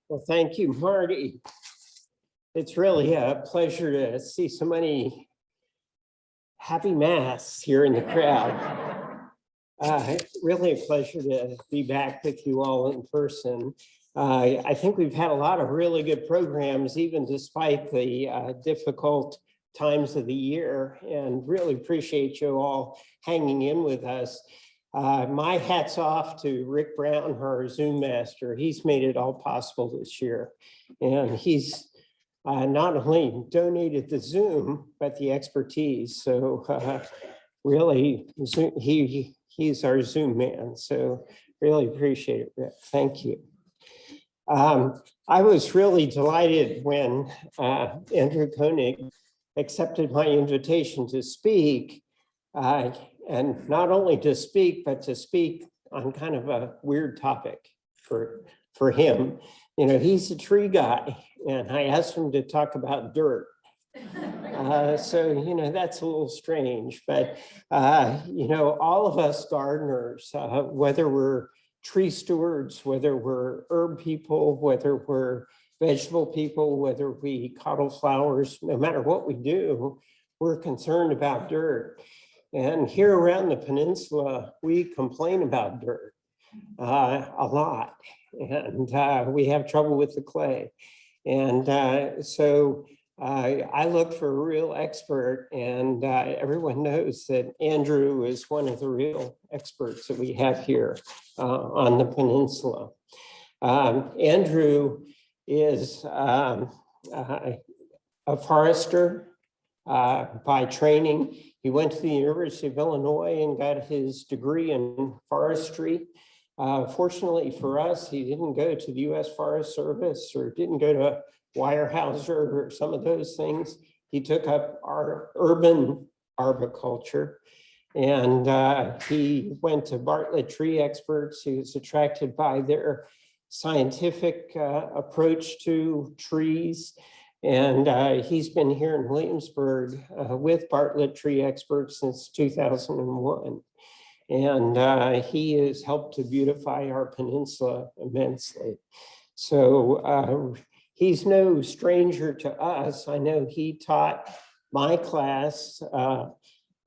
Well, thank you, Marty. It's really a pleasure to see so many happy masks here in the crowd. Really a pleasure to be back with you all in person. I think we've had a lot of really good programs, even despite the difficult times of the year, and really appreciate you all hanging in with us. My hat's off to Rick Brown, our Zoom master. He's made it all possible this year. And he's not only donated the Zoom, but the expertise. So really, he's our Zoom man. So really appreciate it, Rick. Thank you. I was really delighted when Andrew Koenig accepted my invitation to speak. And not only to speak, but to speak on kind of a weird topic for him. You know, he's a tree guy, and I asked him to talk about dirt. So, you know, that's a little strange, but, you know, all of us gardeners, whether we're tree stewards, whether we're herb people, whether we're vegetable people, whether we coddle flowers, no matter what we do, we're concerned about dirt. And here around the peninsula, we complain about dirt a lot, and we have trouble with the clay. And so I look for a real expert, and everyone knows that Andrew is one of the real experts that we have here on the peninsula. Andrew is a forester by training. He went to the University of Illinois and got his degree in forestry. Fortunately for us, he didn't go to the U.S. Forest Service or didn't go to Weyerhaeuser or some of those things. He took up our urban arboriculture, and he went to Bartlett Tree Experts. He was attracted by their scientific approach to trees. And he's been here in Williamsburg with Bartlett Tree Experts since 2001. And he has helped to beautify our peninsula immensely. So he's no stranger to us. I know he taught my class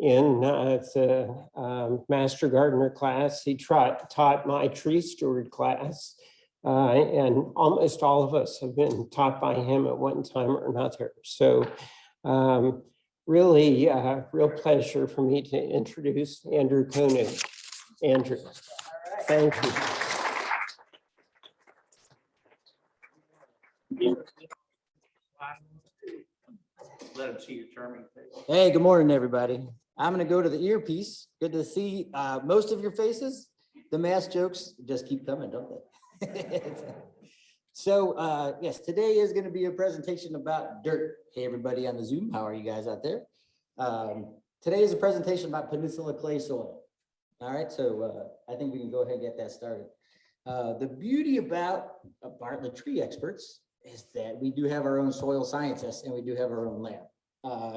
in the Master Gardener class. He taught my tree steward class. And almost all of us have been taught by him at one time or another. So really real pleasure for me to introduce Andrew Koenig. Andrew, thank you. Let him see your charming face. Hey, good morning, everybody. I'm going to go to the earpiece. Good to see most of your faces. The mask jokes just keep coming, don't they? So yes, today is going to be a presentation about dirt. Hey, everybody on the Zoom, how are you guys out there? Today is a presentation about Peninsula clay soil. All right, so I think we can go ahead and get that started. The beauty about Bartlett Tree Experts is that we do have our own soil scientists and we do have our own lab.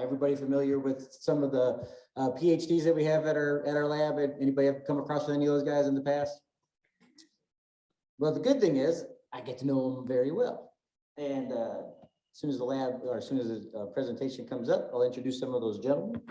Everybody familiar with some of the PhDs that we have at our lab? Anybody have come across with any of those guys in the past? Well, the good thing is I get to know them very well. And as soon as the lab, or as soon as the presentation comes up, I'll introduce some of those gentlemen.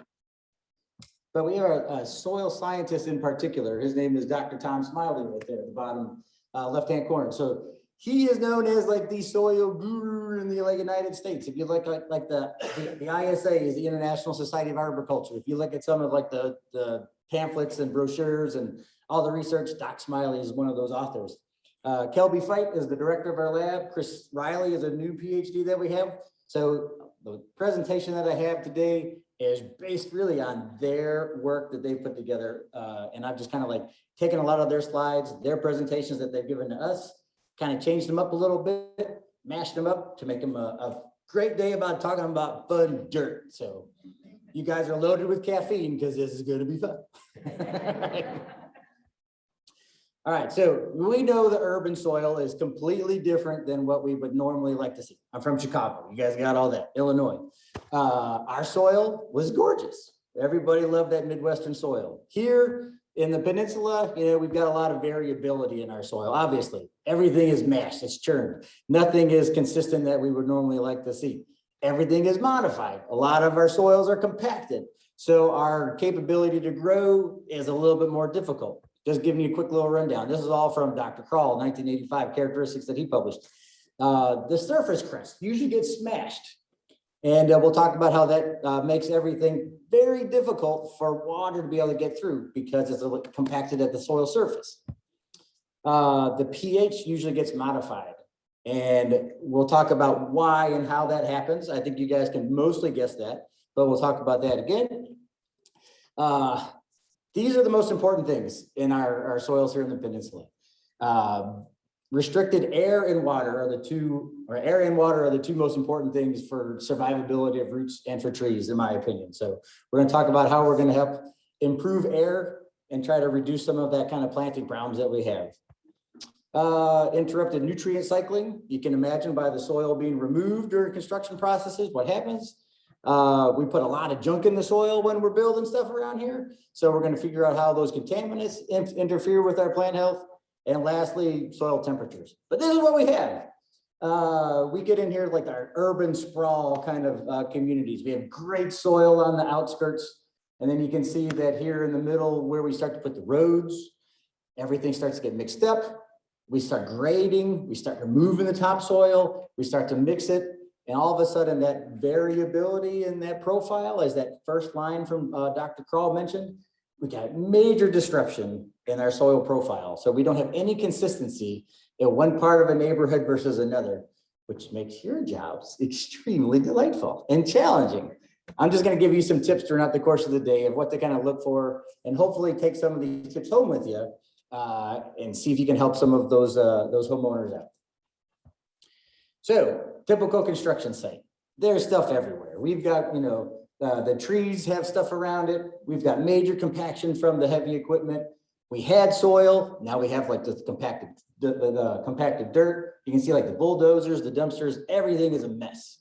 But we have a soil scientist in particular. His name is Dr. Tom Smiley right there at the bottom left-hand corner. So he is known as like the soil guru in the United States. If you look like the ISA is the International Society of Arboriculture. If you look at some of like the pamphlets and brochures and all the research, Doc Smiley is one of those authors. Kelby Fight is the director of our lab. Chris Riley is a new PhD that we have. So the presentation that I have today is based really on their work that they've put together. And I've just kind of like taken a lot of their slides, their presentations that they've given to us, kind of changed them up a little bit, mashed them up to make them a great day about talking about fun dirt. So you guys are loaded with caffeine because this is going to be fun. All right, so we know the urban soil is completely different than what we would normally like to see. I'm from Chicago. You guys got all that. Illinois. Our soil was gorgeous. Everybody loved that Midwestern soil. Here, in the peninsula, we've got a lot of variability in our soil. Obviously, everything is mashed, it's churned. Nothing is consistent that we would normally like to see. Everything is modified. A lot of our soils are compacted. So our capability to grow is a little bit more difficult. Just giving you a quick little rundown. This is all from Dr. Kroll, 1985 characteristics that he published. The surface crust usually gets smashed. And we'll talk about how that makes everything very difficult for water to be able to get through because it's compacted at the soil surface. The pH usually gets modified. And we'll talk about why and how that happens. I think you guys can mostly guess that, but we'll talk about that again. These are the most important things in our soils here in the peninsula. Restricted air and water are the two, or air and water are the two most important things for survivability of roots and for trees, in my opinion. So we're going to talk about how we're going to help improve air and try to reduce some of that kind of planting problems that we have. Interrupted nutrient cycling. You can imagine by the soil being removed during construction processes, what happens. We put a lot of junk in the soil when we're building stuff around here. So we're going to figure out how those contaminants interfere with our plant health. And lastly, soil temperatures. But this is what we have. We get in here like our urban sprawl kind of communities. We have great soil on the outskirts. And then you can see that here in the middle where we start to put the roads, everything starts to get mixed up. We start grading, we start removing the topsoil, we start to mix it. And all of a sudden that variability in that profile, as that first line from Dr. Kroll mentioned, we got major disruption in our soil profile. So we don't have any consistency in one part of a neighborhood versus another, which makes your jobs extremely delightful and challenging. I'm just going to give you some tips throughout the course of the day of what to kind of look for and hopefully take some of these tips home with you and see if you can help some of those homeowners out. So typical construction site, there's stuff everywhere. We've got, the trees have stuff around it. We've got major compaction from the heavy equipment. We had soil. Now we have like the compacted dirt. You can see like the bulldozers, the dumpsters, everything is a mess.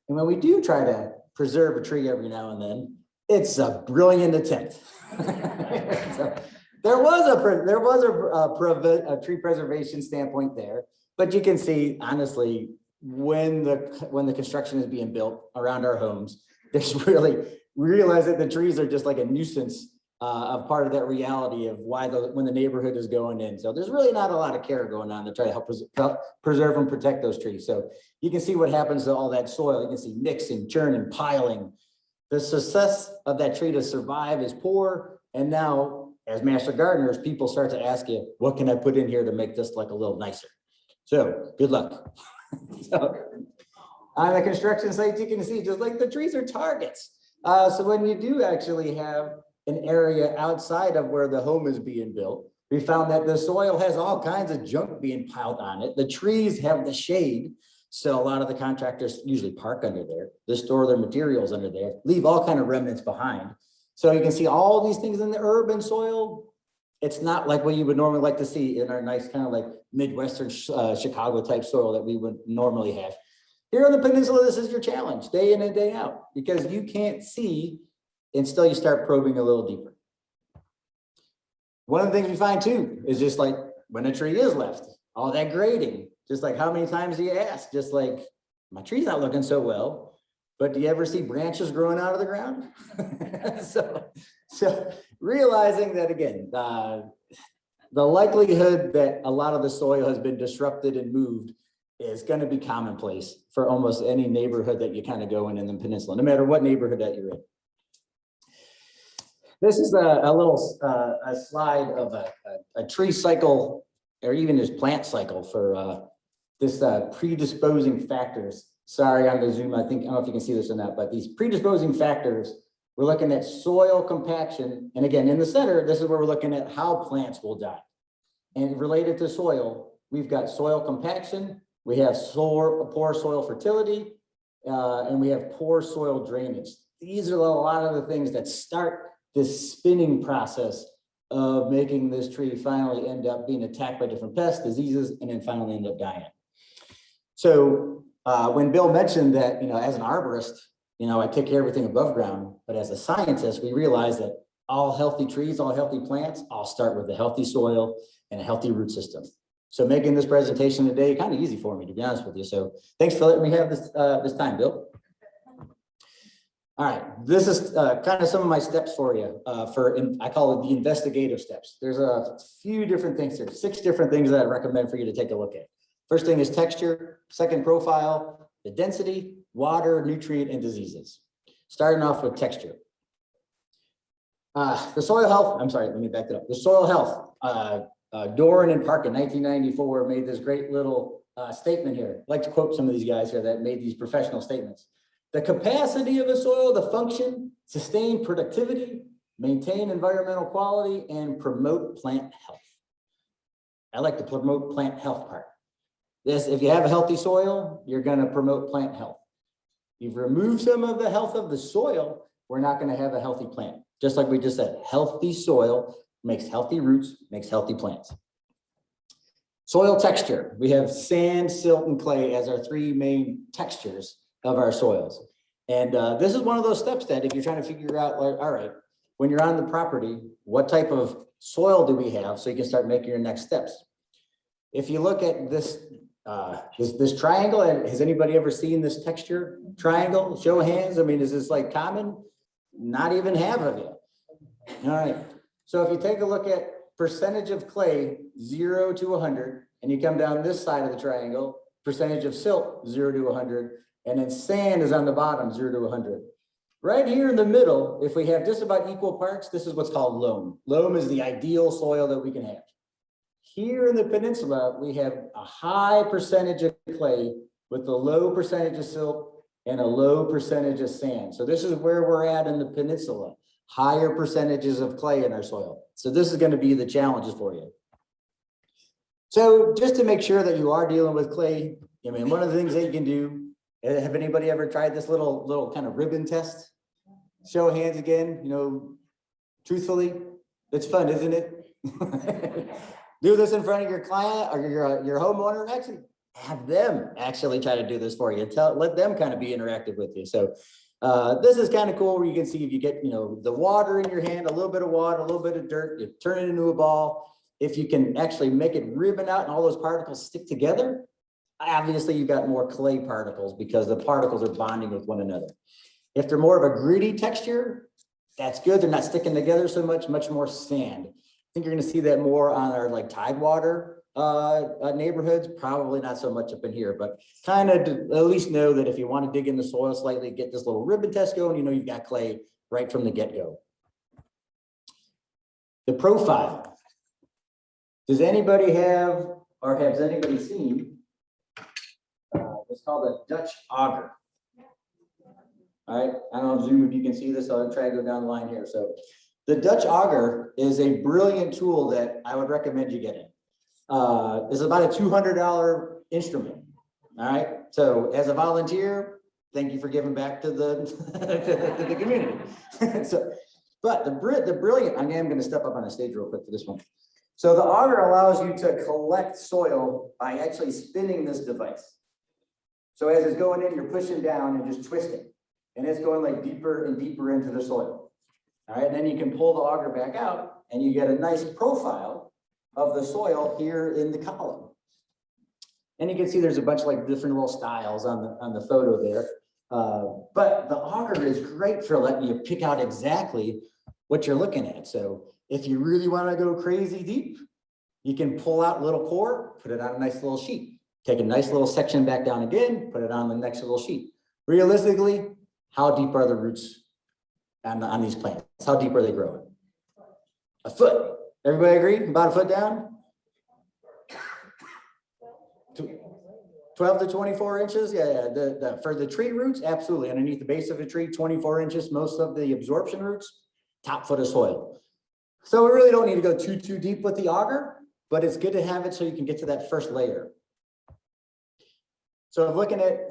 And when we do try to preserve a tree every now and then, it's a brilliant attempt. So there was a tree preservation standpoint there, but you can see honestly, when the construction is being built around our homes, there's really, we realize that the trees are just like a nuisance of part of that reality of why when the neighborhood is going in. So there's really not a lot of care going on to try to help preserve and protect those trees. So you can see what happens to all that soil. You can see mixing, churning, piling. The success of that tree to survive is poor. And now as master gardeners, people start to ask you, what can I put in here to make this like a little nicer? So good luck. So, on the construction sites, you can see just like the trees are targets. So when you do actually have an area outside of where the home is being built, we found that the soil has all kinds of junk being piled on it. The trees have the shade. So a lot of the contractors usually park under there. They store their materials under there, leave all kind of remnants behind. So you can see all these things in the urban soil. It's not like what you would normally like to see in our nice kind of like Midwestern Chicago type soil that we would normally have. Here on the peninsula, this is your challenge day in and day out because you can't see until you start probing a little deeper. One of the things we find too is just like when a tree is left, all that grading, just like how many times do you ask? Just like my tree's not looking so well, but do you ever see branches growing out of the ground? So realizing that again, the likelihood that a lot of the soil has been disrupted and moved is going to be commonplace for almost any neighborhood that you kind of go in the peninsula, no matter what neighborhood that you're in. This is a little slide of a tree cycle, or even just plant cycle for this predisposing factors. Sorry on the Zoom, I don't know if you can see this or not, but these predisposing factors, we're looking at soil compaction. And again, in the center, this is where we're looking at how plants will die. And related to soil, we've got soil compaction, we have poor soil fertility, and we have poor soil drainage. These are a lot of the things that start this spinning process of making this tree finally end up being attacked by different pests, diseases, and then finally end up dying. So when Bill mentioned that, as an arborist, I take care of everything above ground, but as a scientist, we realize that all healthy trees, all healthy plants, all start with a healthy soil and a healthy root system. So making this presentation today kind of easy for me, to be honest with you. So thanks for letting me have this time, Bill. All right, this is kind of some of my steps for you. I call it the investigative steps. There's a few different things here, 6 different things that I recommend for you to take a look at. First thing is texture, second profile, the density, water, nutrient, and diseases. Starting off with texture. The soil health, I'm sorry, let me back that up. The soil health, Doran and Park in 1994 made this great little statement here. I'd like to quote some of these guys here that made these professional statements. The capacity of a soil to function, sustain productivity, maintain environmental quality, and promote plant health. I like to promote plant health part. This, if you have a healthy soil, you're going to promote plant health. You've removed some of the health of the soil, we're not going to have a healthy plant. Just like we just said, healthy soil makes healthy roots, makes healthy plants. Soil texture. We have sand, silt, and clay as our 3 main textures of our soils. And this is one of those steps that if you're trying to figure out, like, all right, when you're on the property, what type of soil do we have so you can start making your next steps? If you look at this, this triangle, has anybody ever seen this texture triangle? Show of hands. I mean, is this like common? Not even half of you. All right. So if you take a look at percentage of clay, 0 to 100, and you come down this side of the triangle, percentage of silt, 0 to 100, and then sand is on the bottom, 0 to 100. Right here in the middle, if we have just about equal parts, this is what's called loam. Loam is the ideal soil that we can have. Here in the peninsula, we have a high percentage of clay with a low percentage of silt and a low percentage of sand. So this is where we're at in the peninsula, higher percentages of clay in our soil. So this is going to be the challenges for you. So just to make sure that you are dealing with clay, I mean, one of the things that you can do, have anybody ever tried this little kind of ribbon test? Show of hands again, you know, truthfully, it's fun, isn't it? Do this in front of your client or your homeowner. Actually, have them actually try to do this for you. Let them kind of be interactive with you. So this is kind of cool where you can see if you get, you know, the water in your hand, a little bit of water, a little bit of dirt, you turn it into a ball. If you can actually make it ribbon out and all those particles stick together, obviously you've got more clay particles because the particles are bonding with one another. If they're more of a gritty texture, that's good. They're not sticking together so much more sand. I think you're going to see that more on our like tidewater neighborhoods, probably not so much up in here, but kind of at least know that if you want to dig in the soil slightly, get this little ribbon test going, you know you've got clay right from the get-go. The profile. Does anybody have, or has anybody seen, it's called a Dutch auger. All right, I don't know, Zoom, if you can see this, I'll try to go down the line here. So the Dutch auger is a brilliant tool that I would recommend you getting. It's about a $200 instrument. All right. So as a volunteer, thank you for giving back to the, to the community. So, but the brilliant, I'm going to step up on the stage real quick for this one. So the auger allows you to collect soil by actually spinning this device. So as it's going in, you're pushing down and just twisting, and it's going like deeper and deeper into the soil. All right, and then you can pull the auger back out and you get a nice profile of the soil here in the column. And you can see there's a bunch of like different little styles on the photo there. But the auger is great for letting you pick out exactly what you're looking at. So if you really want to go crazy deep, you can pull out little core, put it on a nice little sheet, take a nice little section back down again, put it on the next little sheet. Realistically, how deep are the roots on these plants? How deep are they growing? A foot. Everybody agree? About a foot down? 12 to 24 inches. Yeah. For the tree roots, absolutely. Underneath the base of a tree, 24 inches. Most of the absorption roots, top foot of soil. So we really don't need to go too deep with the auger, but it's good to have it so you can get to that first layer. So if looking at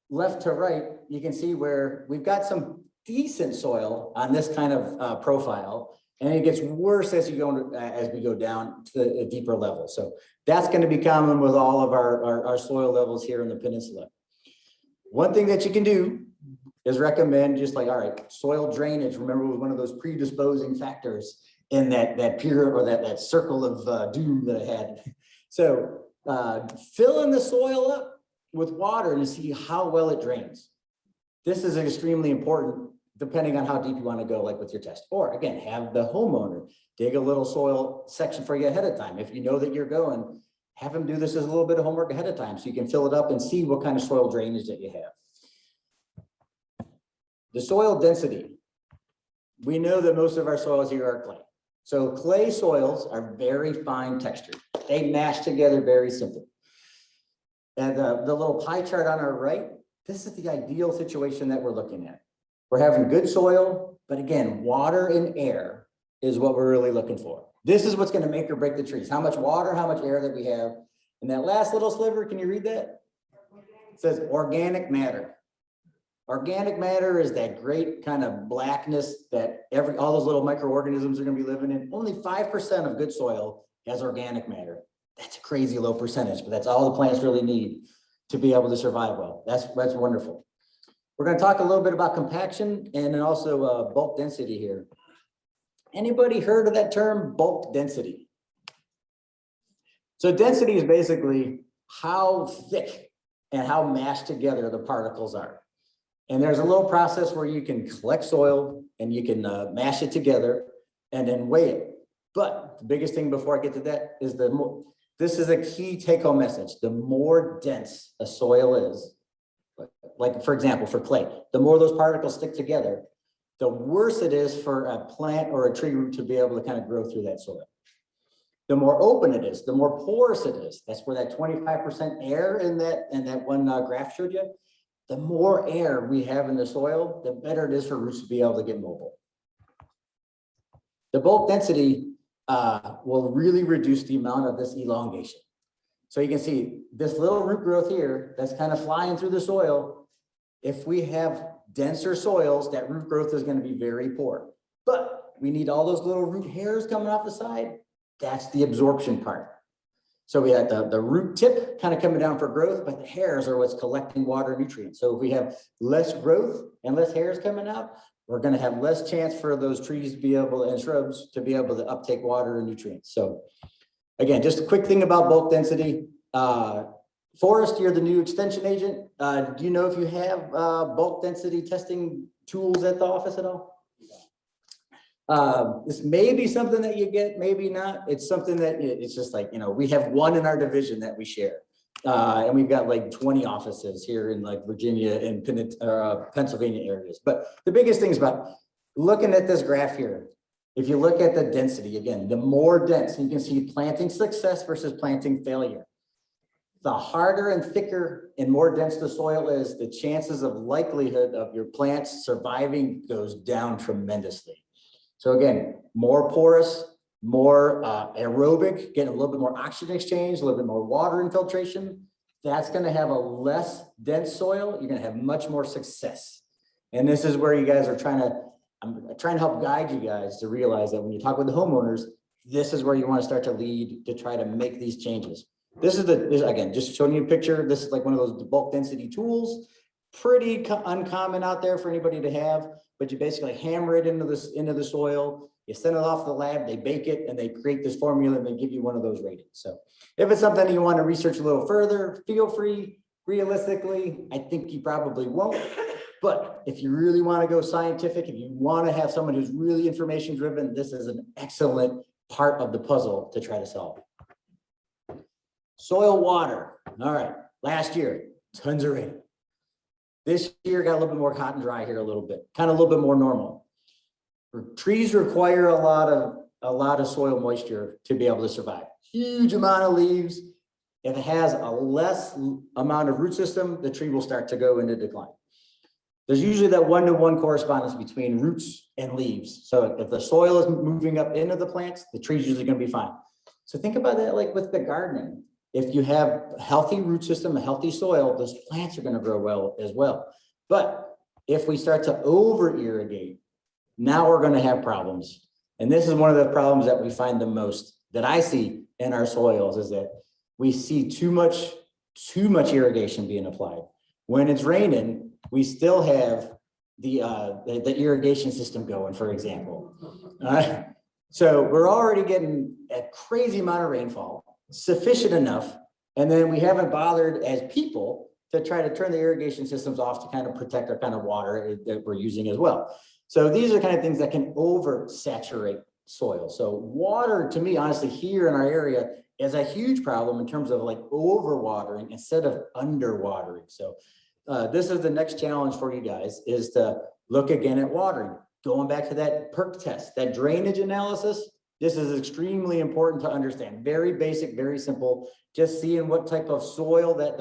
left to right, you can see where we've got some decent soil on this kind of profile, and it gets worse as we go down to a deeper level. So that's going to be common with all of our soil levels here in the peninsula. One thing that you can do is recommend just like, all right, soil drainage, remember, was one of those predisposing factors in that period or that circle of doom that I had. So fill in the soil up with water and see how well it drains. This is extremely important depending on how deep you want to go, like with your test. Or again, have the homeowner dig a little soil section for you ahead of time. If you know that you're going, have them do this as a little bit of homework ahead of time so you can fill it up and see what kind of soil drainage that you have. The soil density. We know that most of our soils here are clay. So clay soils are very fine textured. They mash together very simply. And the little pie chart on our right, this is the ideal situation that we're looking at. We're having good soil, but again, water and air is what we're really looking for. This is what's going to make or break the trees. How much water, how much air that we have. And that last little sliver, can you read that? It says organic matter. Organic matter is that great kind of blackness that all those little microorganisms are going to be living in. Only 5% of good soil has organic matter. That's a crazy low percentage, but that's all the plants really need to be able to survive well. That's wonderful. We're going to talk a little bit about compaction and then also bulk density here. Anybody heard of that term, bulk density? So density is basically how thick and how mashed together the particles are. And there's a little process where you can collect soil and you can mash it together and then weigh it. But the biggest thing before I get to that is this is a key take-home message. The more dense a soil is, like for example, for clay, the more those particles stick together, the worse it is for a plant or a tree root to be able to kind of grow through that soil. The more open it is, the more porous it is. That's where that 25% air in that one graph showed you. The more air we have in the soil, the better it is for roots to be able to get mobile. The bulk density will really reduce the amount of this elongation. So you can see this little root growth here that's kind of flying through the soil. If we have denser soils, that root growth is going to be very poor. But we need all those little root hairs coming off the side. That's the absorption part. So we had the root tip kind of coming down for growth, but the hairs are what's collecting water and nutrients. So if we have less growth and less hairs coming out, we're going to have less chance for those trees to be able, and shrubs to be able to uptake water and nutrients. So again, just a quick thing about bulk density. Forrest, you're the new extension agent. Do you know if you have bulk density testing tools at the office at all? This may be something that you get, maybe not. It's something that it's just like, we have one in our division that we share. And we've got like 20 offices here in like Virginia and Pennsylvania areas. But the biggest thing is about looking at this graph here. If you look at the density, again, the more dense, you can see planting success versus planting failure. The harder and thicker and more dense the soil is, the chances of likelihood of your plants surviving goes down tremendously. So again, more porous, more aerobic, getting a little bit more oxygen exchange, a little bit more water infiltration. That's going to have a less dense soil. You're going to have much more success. And this is where you guys are I'm trying to help guide you guys to realize that when you talk with the homeowners, this is where you want to start to lead to try to make these changes. This is again, just showing you a picture. This is like one of those bulk density tools, pretty uncommon out there for anybody to have, but you basically hammer it into the soil. You send it off to the lab, they bake it, and they create this formula and they give you one of those ratings. So if it's something you want to research a little further, feel free. Realistically, I think you probably won't. But if you really want to go scientific, if you want to have someone who's really information driven, this is an excellent part of the puzzle to try to solve. Soil water. All right. Last year, tons of rain. This year got a little bit more hot and dry here a little bit, kind of a little bit more normal. Trees require a lot of soil moisture to be able to survive. Huge amount of leaves. If it has a less amount of root system, the tree will start to go into decline. There's usually that 1-to-1 correspondence between roots and leaves. So if the soil is moving up into the plants, the tree's usually going to be fine. So think about that like with the gardening. If you have a healthy root system, a healthy soil, those plants are going to grow well as well. But if we start to over irrigate, now we're going to have problems. And this is one of the problems that we find the most that I see in our soils is that we see too much irrigation being applied. When it's raining, we still have the irrigation system going, for example. All right. So we're already getting a crazy amount of rainfall, sufficient enough, and then we haven't bothered as people to try to turn the irrigation systems off to kind of protect our kind of water that we're using as well. So these are kind of things that can oversaturate soil. So water, to me, honestly, here in our area is a huge problem in terms of like overwatering instead of underwatering. So this is the next challenge for you guys, is to look again at watering. Going back to that perk test, that drainage analysis, this is extremely important to understand. Very basic, very simple. Just seeing what type of soil that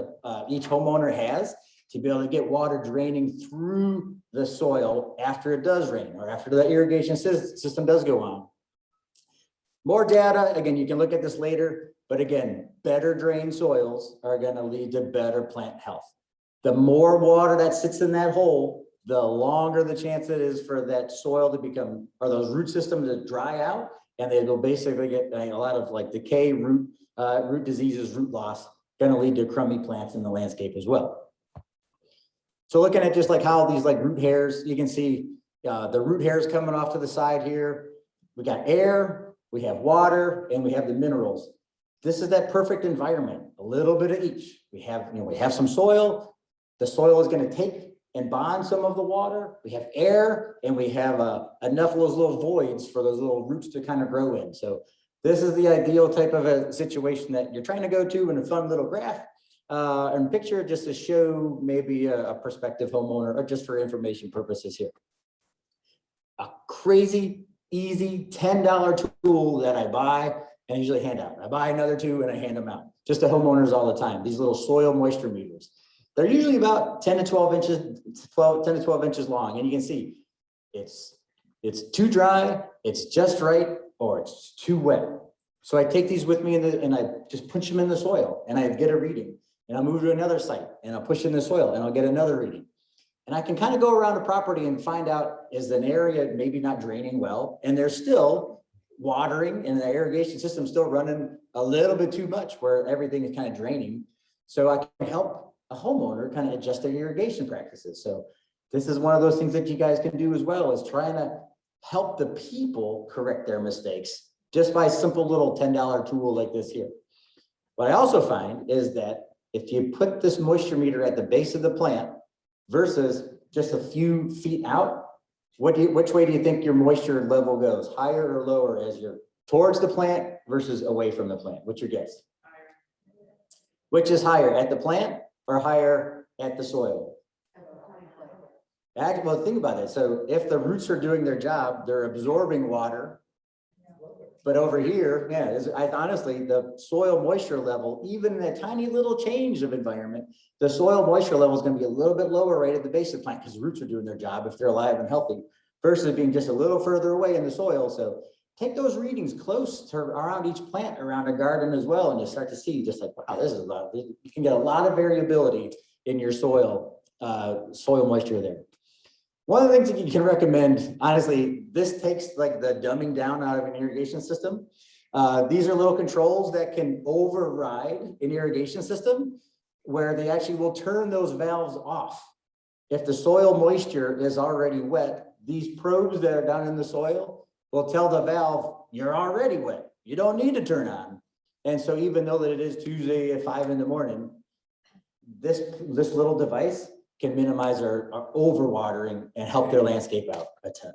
each homeowner has to be able to get water draining through the soil after it does rain or after the irrigation system does go on. More data, again, you can look at this later, but again, better drained soils are going to lead to better plant health. The more water that sits in that hole, the longer the chance it is for that soil to become, or those root systems to dry out, and they will basically get a lot of like decay, root diseases, root loss, going to lead to crummy plants in the landscape as well. So looking at just like how these like root hairs, you can see the root hairs coming off to the side here. We got air, we have water, and we have the minerals. This is that perfect environment, a little bit of each. We have some soil. The soil is going to take and bond some of the water. We have air, and we have enough of those little voids for those little roots to kind of grow in. So this is the ideal type of a situation that you're trying to go to in a fun little graph and picture, just to show maybe a prospective homeowner, or just for information purposes here. A crazy, easy $10 tool that I buy and I usually hand out. I buy another two and I hand them out just to homeowners all the time. These little soil moisture meters. They're usually about 10 to 12 inches, 10 to 12 inches long. And you can see it's too dry, it's just right, or it's too wet. So I take these with me and I just push them in the soil and I get a reading, and I'll move to another site and I'll push in the soil and I'll get another reading. And I can kind of go around the property and find out, is an area maybe not draining well, and there's still watering and the irrigation system still running a little bit too much where everything is kind of draining. So I can help a homeowner kind of adjust their irrigation practices. So this is one of those things that you guys can do as well, is trying to help the people correct their mistakes just by a simple little $10 tool like this here. What I also find is that if you put this moisture meter at the base of the plant versus just a few feet out, which way do you think your moisture level goes? Higher or lower as you're towards the plant versus away from the plant? What's your guess? Which is higher, at the plant or higher at the soil? Well, think about it. So if the roots are doing their job, they're absorbing water. But over here, yeah, honestly, the soil moisture level, even in a tiny little change of environment, the soil moisture level is going to be a little bit lower right at the base of the plant because the roots are doing their job if they're alive and healthy, versus being just a little further away in the soil. So take those readings close to around each plant around a garden as well, and you start to see just like, wow, this is a lot. You can get a lot of variability in your soil moisture there. One of the things that you can recommend, honestly, this takes like the dumbing down out of an irrigation system. These are little controls that can override an irrigation system where they actually will turn those valves off. If the soil moisture is already wet, these probes that are down in the soil will tell the valve, you're already wet. You don't need to turn on. And so even though that it is Tuesday at 5 in the morning, this little device can minimize our overwatering and help their landscape out a ton.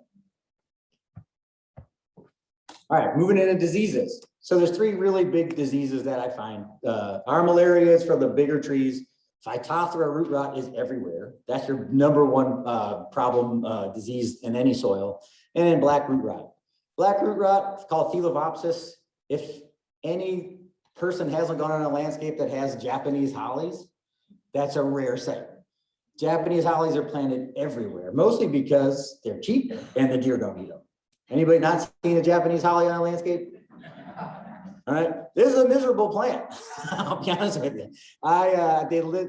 All right, moving into diseases. So there's 3 really big diseases that I find. Armillaria is for the bigger trees. Phytophthora root rot is everywhere. That's your #1 problem disease in any soil. And then black root rot. Black root rot is called Phytophthora. If any person hasn't gone on a landscape that has Japanese hollies, that's a rare sight. Japanese hollies are planted everywhere, mostly because they're cheap and the deer don't eat them. Anybody not seen a Japanese holly on a landscape? All right, this is a miserable plant. I'll be honest with you.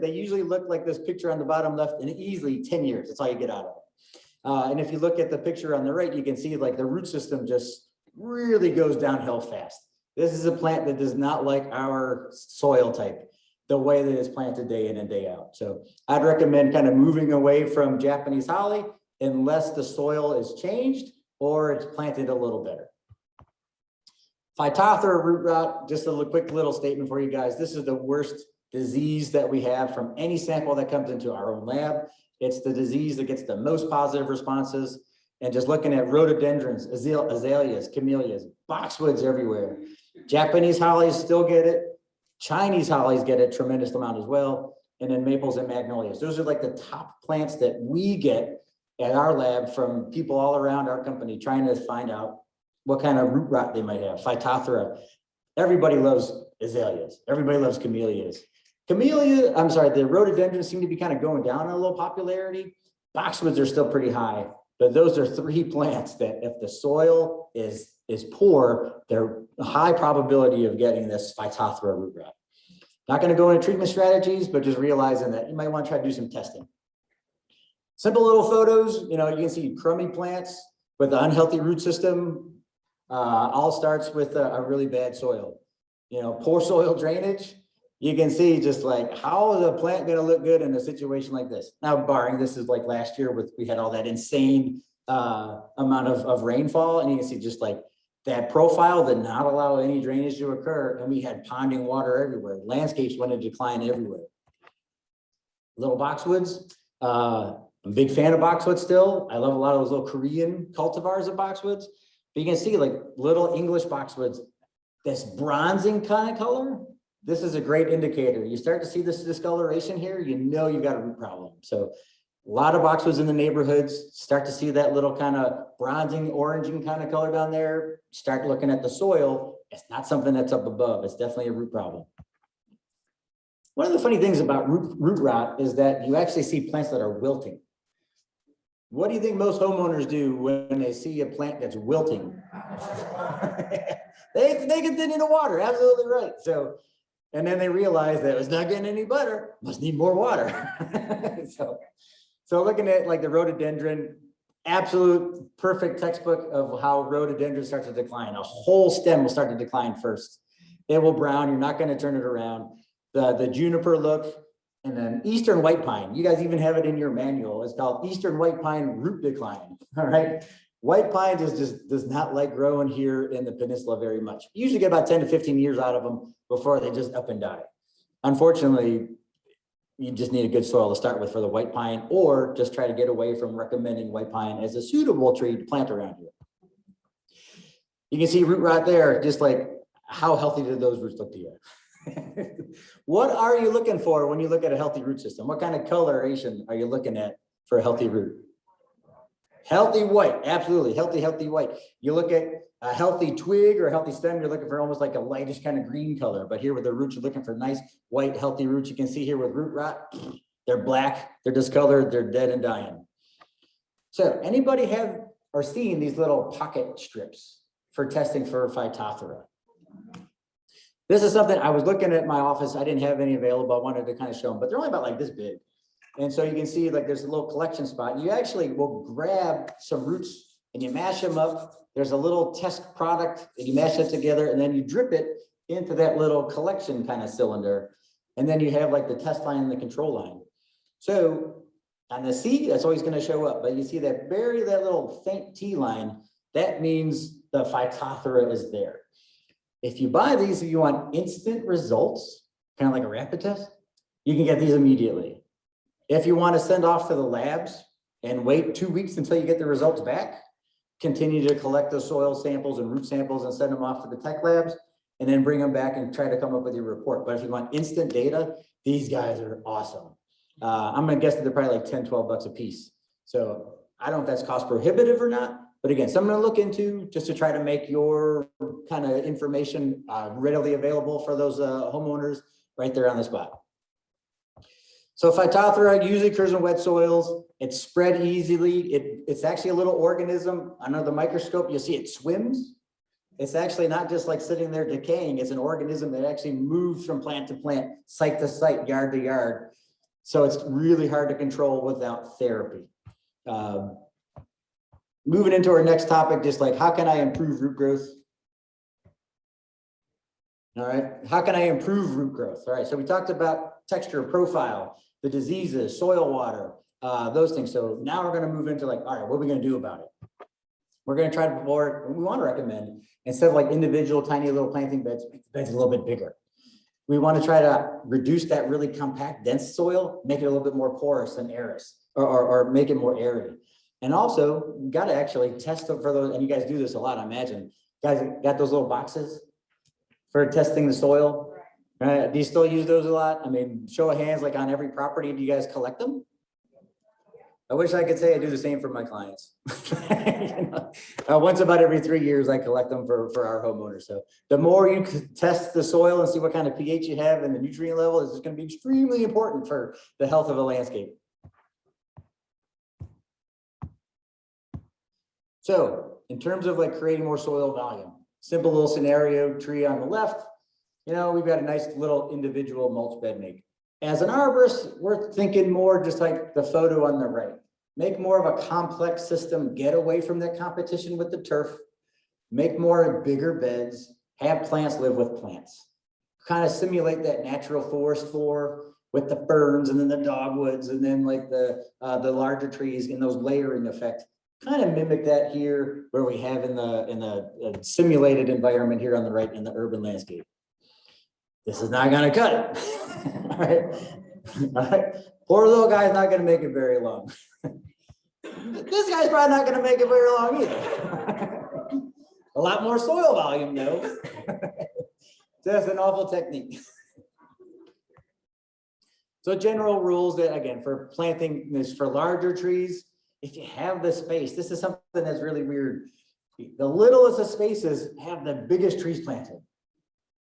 They usually look like this picture on the bottom left in easily 10 years. That's all you get out of it. And if you look at the picture on the right, you can see like the root system just really goes downhill fast. This is a plant that does not like our soil type, the way that it's planted day in and day out. So I'd recommend kind of moving away from Japanese holly unless the soil is changed or it's planted a little better. Phytophthora root rot, just a quick little statement for you guys. This is the worst disease that we have from any sample that comes into our own lab. It's the disease that gets the most positive responses. And just looking at rhododendrons, azaleas, camellias, boxwoods everywhere. Japanese hollies still get it. Chinese hollies get a tremendous amount as well. And then maples and magnolias. Those are like the top plants that we get at our lab from people all around our company trying to find out what kind of root rot they might have. Phytophthora. Everybody loves azaleas. Everybody loves camellias. The rhododendrons seem to be kind of going down in a little popularity. Boxwoods are still pretty high, but those are three plants that if the soil is poor, they're a high probability of getting this Phytophthora root rot. Not going to go into treatment strategies, but just realizing that you might want to try to do some testing. Simple little photos, you can see crummy plants with an unhealthy root system. All starts with a really bad soil. Poor soil drainage. You can see just like how is a plant going to look good in a situation like this? Now, barring this is like last year we had all that insane amount of rainfall, and you can see just like that profile did not allow any drainage to occur, and we had ponding water everywhere. Landscapes went into decline everywhere. Little boxwoods. I'm a big fan of boxwoods still. I love a lot of those little Korean cultivars of boxwoods. But you can see like little English boxwoods, this bronzing kind of color. This is a great indicator. You start to see this discoloration here, you've got a root problem. So a lot of boxwoods in the neighborhoods, start to see that little kind of bronzing, oranging kind of color down there. Start looking at the soil. It's not something that's up above. It's definitely a root problem. One of the funny things about root rot is that you actually see plants that are wilting. What do you think most homeowners do when they see a plant that's wilting? they continue to water, absolutely right. And then they realize that it's not getting any better, must need more water. So looking at like the rhododendron, absolute perfect textbook of how rhododendrons start to decline. A whole stem will start to decline first. It will brown, you're not going to turn it around. The juniper look, and then eastern white pine. You guys even have it in your manual. It's called eastern white pine root decline, all right? White pine does not like growing here in the peninsula very much. You usually get about 10 to 15 years out of them before they just up and die. Unfortunately, you just need a good soil to start with for the white pine, or just try to get away from recommending white pine as a suitable tree to plant around here. You can see root rot there, just like how healthy do those roots look to you? What are you looking for when you look at a healthy root system? What kind of coloration are you looking at for a healthy root? Healthy white, absolutely, healthy white. You look at a healthy twig or a healthy stem, you're looking for almost like a lightish kind of green color. But here with the roots, you're looking for nice white, healthy roots. You can see here with root rot, they're black, they're discolored, they're dead and dying. So anybody have or seen these little pocket strips for testing for Phytophthora? This is something I was looking at my office. I didn't have any available. I wanted to kind of show them, but they're only about like this big. And so you can see like there's a little collection spot. You actually will grab some roots and you mash them up. There's a little test product and you mash it together and then you drip it into that little collection kind of cylinder. And then you have like the test line and the control line. So on the C, that's always going to show up, but you see that that little faint T line, that means the Phytophthora is there. If you buy these, if you want instant results, kind of like a rapid test, you can get these immediately. If you want to send off to the labs and wait 2 weeks until you get the results back, continue to collect those soil samples and root samples and send them off to the tech labs, and then bring them back and try to come up with your report. But if you want instant data, these guys are awesome. I'm going to guess that they're probably like 10, 12 bucks a piece. So I don't know if that's cost prohibitive or not. But again, something to look into just to try to make your kind of information readily available for those homeowners right there on the spot. So Phytophthora usually occurs in wet soils. It's spread easily. It's actually a little organism. Under the microscope, you'll see it swims. It's actually not just like sitting there decaying. It's an organism that actually moves from plant to plant, site to site, yard to yard. So it's really hard to control without therapy. Moving into our next topic, just like how can I improve root growth? All right, how can I improve root growth? All right, so we talked about texture, profile, the diseases, soil water. those things. So now we're gonna move into like, all right, what are we gonna do about it? We're gonna try to, or we want to recommend, instead of like individual tiny little planting beds, make the beds a little bit bigger. We want to try to reduce that really compact, dense soil, make it a little bit more porous and airous, or make it more airy. And also, we got to actually test it for those, and you guys do this a lot, I imagine. Guys got those little boxes for testing the soil? Right? Do you still use those a lot? I mean, show of hands, like on every property, do you guys collect them? I wish I could say I do the same for my clients. Once about every 3 years, I collect them for our homeowners. So the more you test the soil and see what kind of pH you have and the nutrient level, is going to be extremely important for the health of a landscape. So in terms of like creating more soil volume, simple little scenario, tree on the left, we've got a nice little individual mulch bed make. As an arborist, we're thinking more just like the photo on the right. Make more of a complex system, get away from that competition with the turf, make more bigger beds, have plants live with plants. Kind of simulate that natural forest floor with the ferns and then the dogwoods and then like the larger trees in those layering effect. Kind of mimic that here where we have in the simulated environment here on the right in the urban landscape. This is not going to cut it. All right. All right. Poor little guy's not going to make it very long. This guy's probably not going to make it very long either. A lot more soil volume though. That's an awful technique. So general rules that, again, for planting this for larger trees, if you have the space, this is something that's really weird. The littlest of spaces have the biggest trees planted.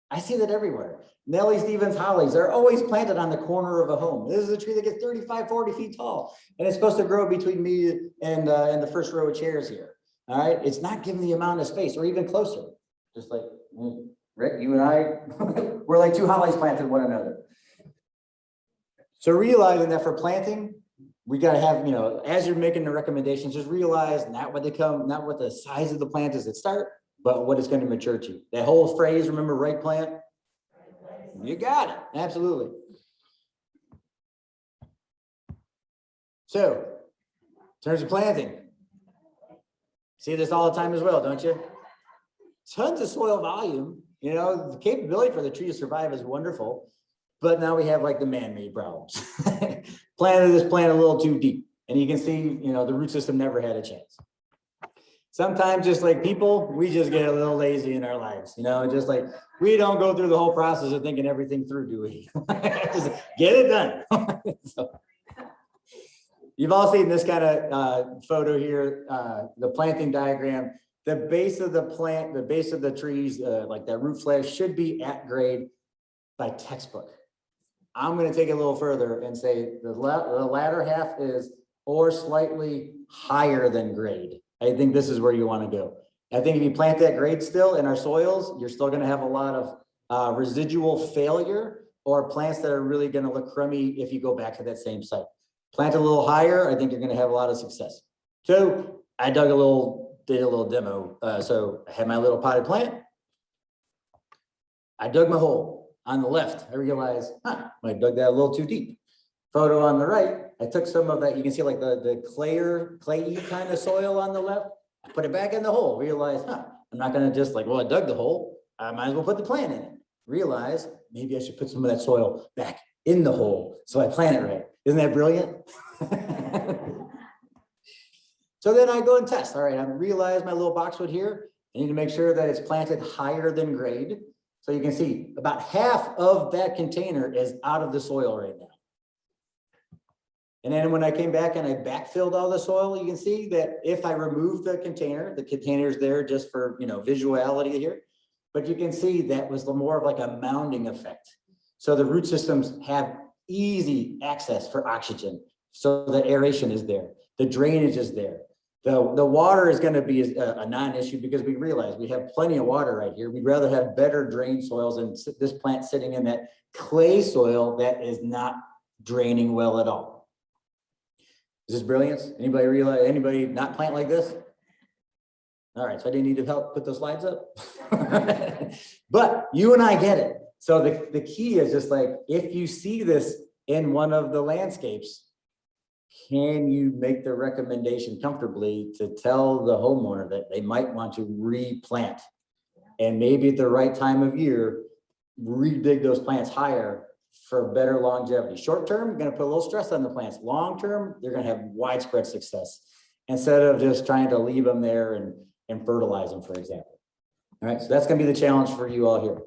I see that everywhere. Nellie Stevens hollies are always planted on the corner of a home. This is a tree that gets 35, 40 feet tall, and it's supposed to grow between me and the first row of chairs here. All right, it's not given the amount of space, or even closer. Just like Rick, you and I, we're like two hollies planted one another. So realizing that for planting, we got to have, as you're making the recommendations, just realize not what the size of the plant is at start, but what it's going to mature to. That whole phrase, remember, right plant? You got it. Absolutely. So, in terms of planting, see this all the time as well, don't you? Tons of soil volume. The capability for the tree to survive is wonderful, but now we have like the man-made problems. Planted this plant a little too deep, and you can see, the root system never had a chance. Sometimes, just like people, we just get a little lazy in our lives, just like we don't go through the whole process of thinking everything through, do we? Just get it done. So, you've all seen this kind of photo here, the planting diagram. The base of the plant, the base of the trees, like that root flash, should be at grade by textbook. I'm going to take it a little further and say the latter half is or slightly higher than grade. I think this is where you want to go. I think if you plant that grade still in our soils, you're still going to have a lot of residual failure or plants that are really going to look crummy if you go back to that same site. Plant a little higher, I think you're going to have a lot of success. So I did a little demo. So I had my little potted plant. I dug my hole on the left. I realized, I dug that a little too deep. Photo on the right, I took some of that, you can see like the clayey kind of soil on the left. I put it back in the hole, realized, I'm not gonna just like, well, I dug the hole, I might as well put the plant in it. Realize maybe I should put some of that soil back in the hole so I plant it right. Isn't that brilliant? So then I go and test. All right, I realize my little boxwood here. I need to make sure that it's planted higher than grade. So you can see about half of that container is out of the soil right now. And then when I came back and I backfilled all the soil, you can see that if I remove the container's there just for, visuality here, but you can see that was more of like a mounding effect. So the root systems have easy access for oxygen. So the aeration is there, the drainage is there. The water is going to be a non-issue because we realize we have plenty of water right here. We'd rather have better drained soils than this plant sitting in that clay soil that is not draining well at all. Is this brilliance? Anybody not plant like this? All right, so I didn't need to help put those slides up. But you and I get it. So the key is just like, if you see this in one of the landscapes, can you make the recommendation comfortably to tell the homeowner that they might want to replant? And maybe at the right time of year, redig those plants higher for better longevity. Short term, you're gonna put a little stress on the plants. Long term, they're gonna have widespread success instead of just trying to leave them there and fertilize them, for example. All right, so that's gonna be the challenge for you all here.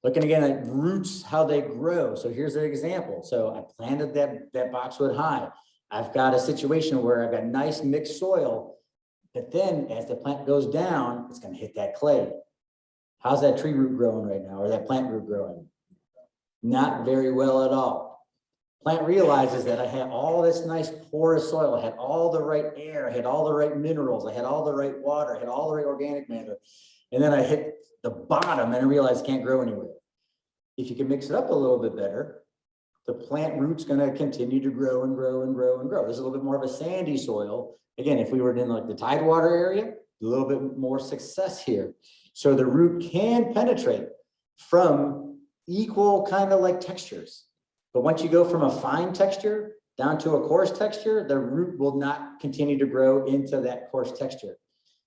Looking again at roots, how they grow. So here's an example. So I planted that boxwood high. I've got a situation where I've got nice mixed soil, but then as the plant goes down, it's gonna hit that clay. How's that tree root growing right now, or that plant root growing? Not very well at all. Plant realizes that I had all this nice porous soil, I had all the right air, I had all the right minerals, I had all the right water, I had all the right organic matter. And then I hit the bottom and I realized it can't grow anywhere. If you can mix it up a little bit better, the plant root's gonna continue to grow and grow and grow and grow. This is a little bit more of a sandy soil. Again, if we were in like the tidewater area, a little bit more success here. So the root can penetrate from equal kind of like textures. But once you go from a fine texture down to a coarse texture, the root will not continue to grow into that coarse texture.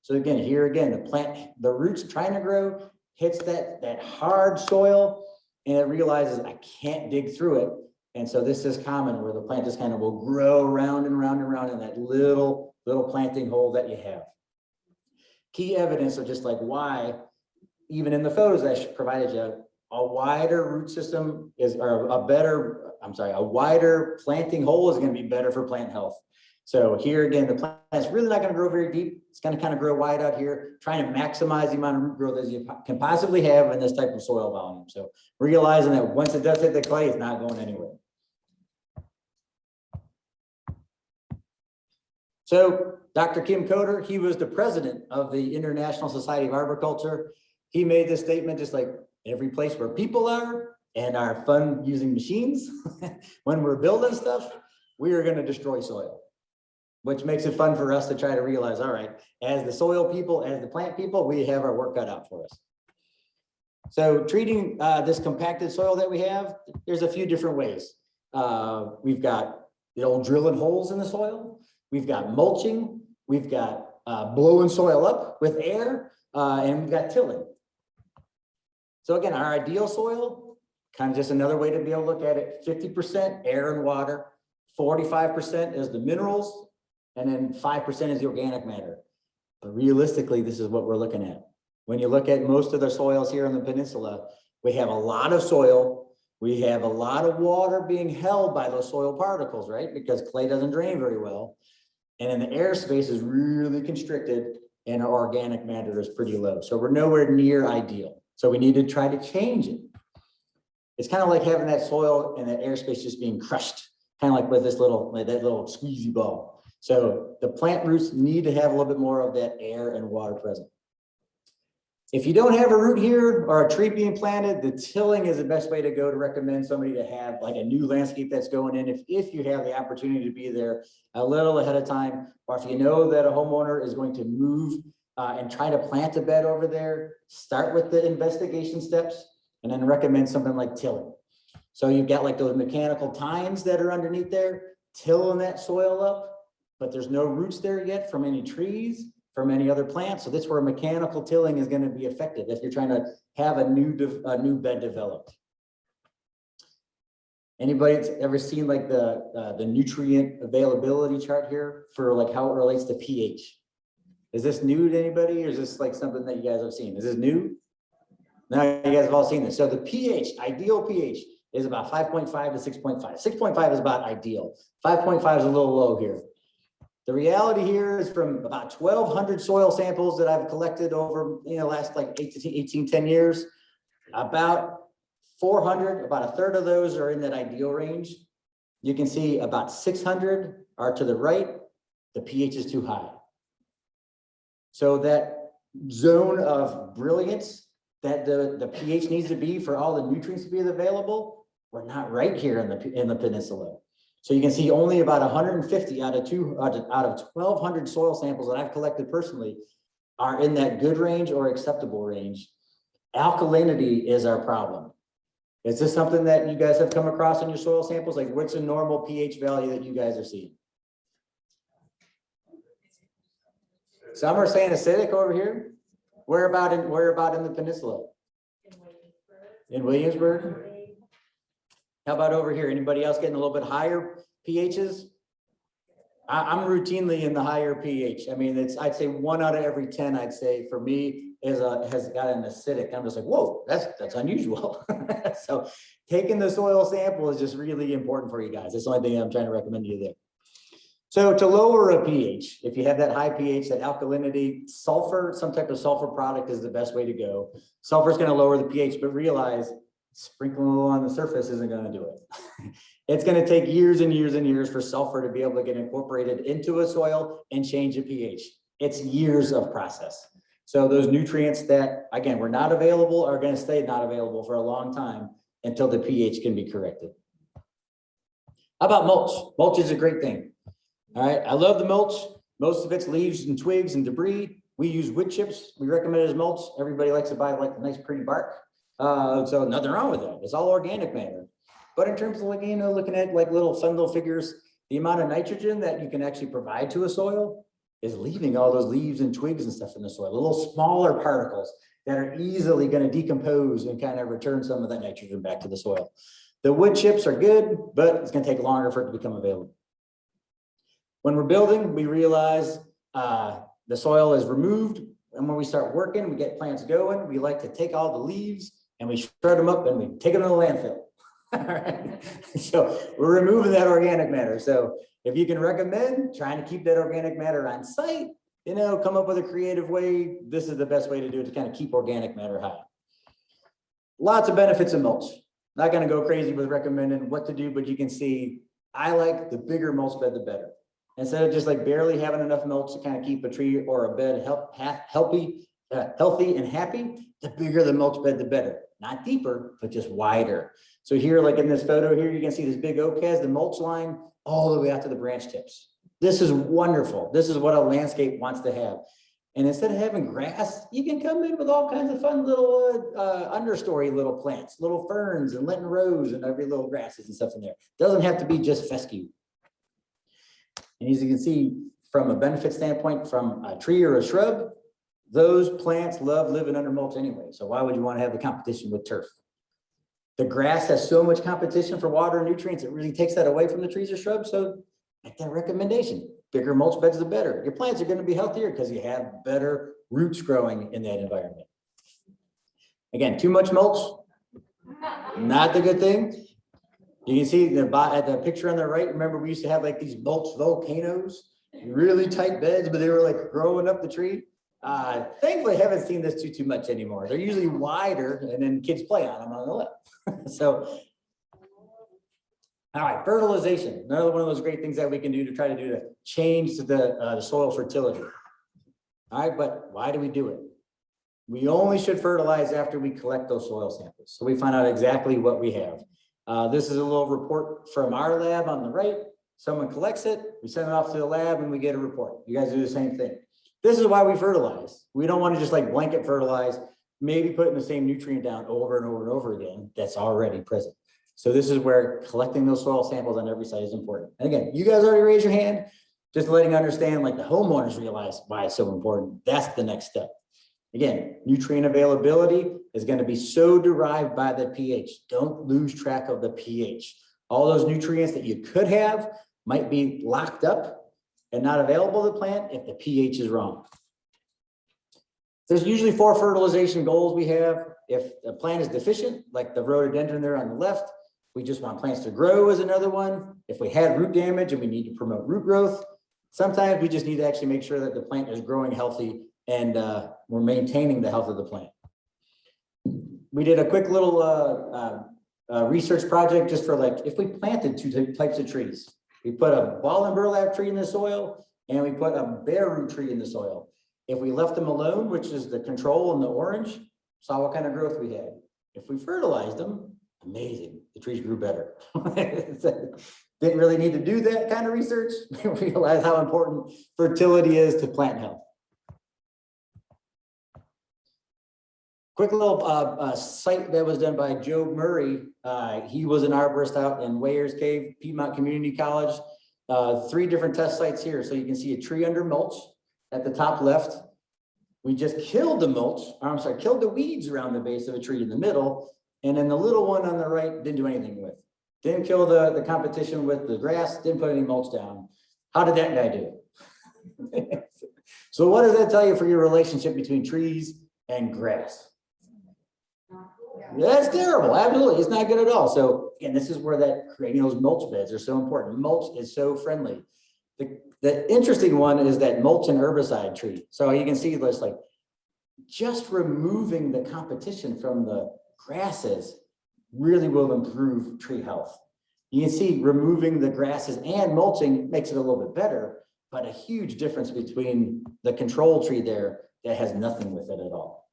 So again, here again, the root's trying to grow, hits that hard soil, and it realizes I can't dig through it. And so this is common where the plant just kind of will grow round and round and round in that little planting hole that you have. Key evidence of just like why, even in the photos I provided you, a wider root system is, or a wider planting hole is going to be better for plant health. So here again, the plant's really not going to grow very deep. It's going to kind of grow wide out here, trying to maximize the amount of root growth as you can possibly have in this type of soil volume. So realizing that once it does hit the clay, it's not going anywhere. So Dr. Kim Coder, he was the president of the International Society of Arboriculture. He made this statement, just like every place where people are and are fun using machines, when we're building stuff, we are going to destroy soil, which makes it fun for us to try to realize, all right, as the soil people, as the plant people, we have our work cut out for us. So treating this compacted soil that we have, there's a few different ways. We've got the old drilling holes in the soil. We've got mulching. We've got blowing soil up with air, and we've got tilling. So again, our ideal soil, kind of just another way to be able to look at it, 50% air and water, 45% is the minerals, and then 5% is the organic matter. But realistically, this is what we're looking at. When you look at most of the soils here on the peninsula, we have a lot of soil. We have a lot of water being held by those soil particles, right? Because clay doesn't drain very well. And then the airspace is really constricted and our organic matter is pretty low. So we're nowhere near ideal. So we need to try to change it. It's kind of like having that soil and that airspace just being crushed, kind of like with this little, like that little squeezy ball. So the plant roots need to have a little bit more of that air and water present. If you don't have a root here or a tree being planted, the tilling is the best way to go to recommend somebody to have like a new landscape that's going in. If you have the opportunity to be there a little ahead of time, or if you know that a homeowner is going to move and try to plant a bed over there, start with the investigation steps and then recommend something like tilling. So you've got like those mechanical tines that are underneath there, tilling that soil up, but there's no roots there yet from any trees, from any other plants. So that's where mechanical tilling is going to be effective if you're trying to have a new bed developed. Anybody ever seen like the nutrient availability chart here for like how it relates to pH? Is this new to anybody, or is this like something that you guys have seen? Is this new? Now you guys have all seen this. So the pH, ideal pH is about 5.5 to 6.5. 6.5 is about ideal. 5.5 is a little low here. The reality here is from about 1,200 soil samples that I've collected over last like 10 years, about 400, about a third of those are in that ideal range. You can see about 600 are to the right. The pH is too high. So that zone of brilliance that the pH needs to be for all the nutrients to be available, we're not right here in the peninsula. So you can see only about 150 out of 1,200 soil samples that I've collected personally are in that good range or acceptable range. Alkalinity is our problem. Is this something that you guys have come across in your soil samples? Like what's a normal pH value that you guys are seeing? Some are saying acidic over here. Where about in the peninsula? In Williamsburg? How about over here? Anybody else getting a little bit higher pHs? I'm routinely in the higher pH. I mean, I'd say 1 out of every 10, I'd say for me has got an acidic. I'm just like, whoa, that's unusual. So taking the soil sample is just really important for you guys. That's the only thing I'm trying to recommend you there. So to lower a pH, if you have that high pH, that alkalinity, sulfur, some type of sulfur product is the best way to go. Sulfur is going to lower the pH, but realize sprinkling on the surface isn't going to do it. It's going to take years and years and years for sulfur to be able to get incorporated into a soil and change the pH. It's years of process. So those nutrients that, again, were not available are going to stay not available for a long time until the pH can be corrected. How about mulch? Mulch is a great thing. All right, I love the mulch. Most of it's leaves and twigs and debris. We use wood chips. We recommend it as mulch. Everybody likes to buy like the nice pretty bark. So nothing wrong with that. It's all organic matter. But in terms of like, you know, looking at like little fun little figures, the amount of nitrogen that you can actually provide to a soil is leaving all those leaves and twigs and stuff in the soil, little smaller particles that are easily going to decompose and kind of return some of that nitrogen back to the soil. The wood chips are good, but it's going to take longer for it to become available. When we're building, we realize the soil is removed. And when we start working, we get plants going. We like to take all the leaves and we shred them up and we take them to the landfill. All right. So we're removing that organic matter. So if you can recommend trying to keep that organic matter on site, you know, come up with a creative way. This is the best way to do it to kind of keep organic matter high. Lots of benefits of mulch. Not going to go crazy with recommending what to do, but you can see I like the bigger mulch bed, the better. Instead of just like barely having enough mulch to kind of keep a tree or a bed healthy and happy, the bigger the mulch bed, the better. Not deeper, but just wider. So here, like in this photo here, you can see this big oak has the mulch line all the way out to the branch tips. This is wonderful. This is what a landscape wants to have. And instead of having grass, you can come in with all kinds of fun little understory little plants, little ferns and Lenten rose and every little grasses and stuff in there. Doesn't have to be just fescue. And as you can see from a benefit standpoint from a tree or a shrub, those plants love living under mulch anyway. So why would you want to have the competition with turf? The grass has so much competition for water and nutrients, it really takes that away from the trees or shrubs. So make that recommendation. Bigger mulch beds, the better. Your plants are going to be healthier because you have better roots growing in that environment. Again, too much mulch, not the good thing. You can see the picture on the right. Remember, we used to have like these mulch volcanoes, really tight beds, but they were like growing up the tree. Thankfully, I haven't seen this too much anymore. They're usually wider, and then kids play on them on the left. So, all right, fertilization. Another one of those great things that we can do to change the soil fertility. All right, but why do we do it? We only should fertilize after we collect those soil samples. So we find out exactly what we have. This is a little report from our lab on the right. Someone collects it, we send it off to the lab, and we get a report. You guys do the same thing. This is why we fertilize. We don't want to just like blanket fertilize, maybe putting the same nutrient down over and over and over again that's already present. So this is where collecting those soil samples on every site is important. And again, you guys already raised your hand, just letting you understand like the homeowners realize why it's so important. That's the next step. Again, nutrient availability is going to be so derived by the pH. Don't lose track of the pH. All those nutrients that you could have might be locked up and not available to the plant if the pH is wrong. There's usually 4 fertilization goals we have. If the plant is deficient, like the rhododendron there on the left, we just want plants to grow as another one. If we had root damage and we need to promote root growth, sometimes we just need to actually make sure that the plant is growing healthy and we're maintaining the health of the plant. We did a quick little research project just for like, if we planted 2 types of trees, we put a ball and burlap tree in the soil and we put a bare root tree in the soil. If we left them alone, which is the control in the orange, saw what kind of growth we had. If we fertilized them, amazing, the trees grew better. Didn't really need to do that kind of research. We realized how important fertility is to plant health. Quick little site that was done by Joe Murray. He was an arborist out in Wayers Cave, Piedmont Community College. 3 different test sites here. So you can see a tree under mulch at the top left. We just killed the mulch, killed the weeds around the base of a tree in the middle. And then the little one on the right didn't do anything with. Didn't kill the competition with the grass, didn't put any mulch down. How did that guy do? So what does that tell you for your relationship between trees and grass? That's terrible. Absolutely. It's not good at all. So again, this is where that creating those mulch beds are so important. Mulch is so friendly. The interesting one is that mulch and herbicide tree. So you can see this, like just removing the competition from the grasses really will improve tree health. You can see removing the grasses and mulching makes it a little bit better, but a huge difference between the control tree there that has nothing with it at all.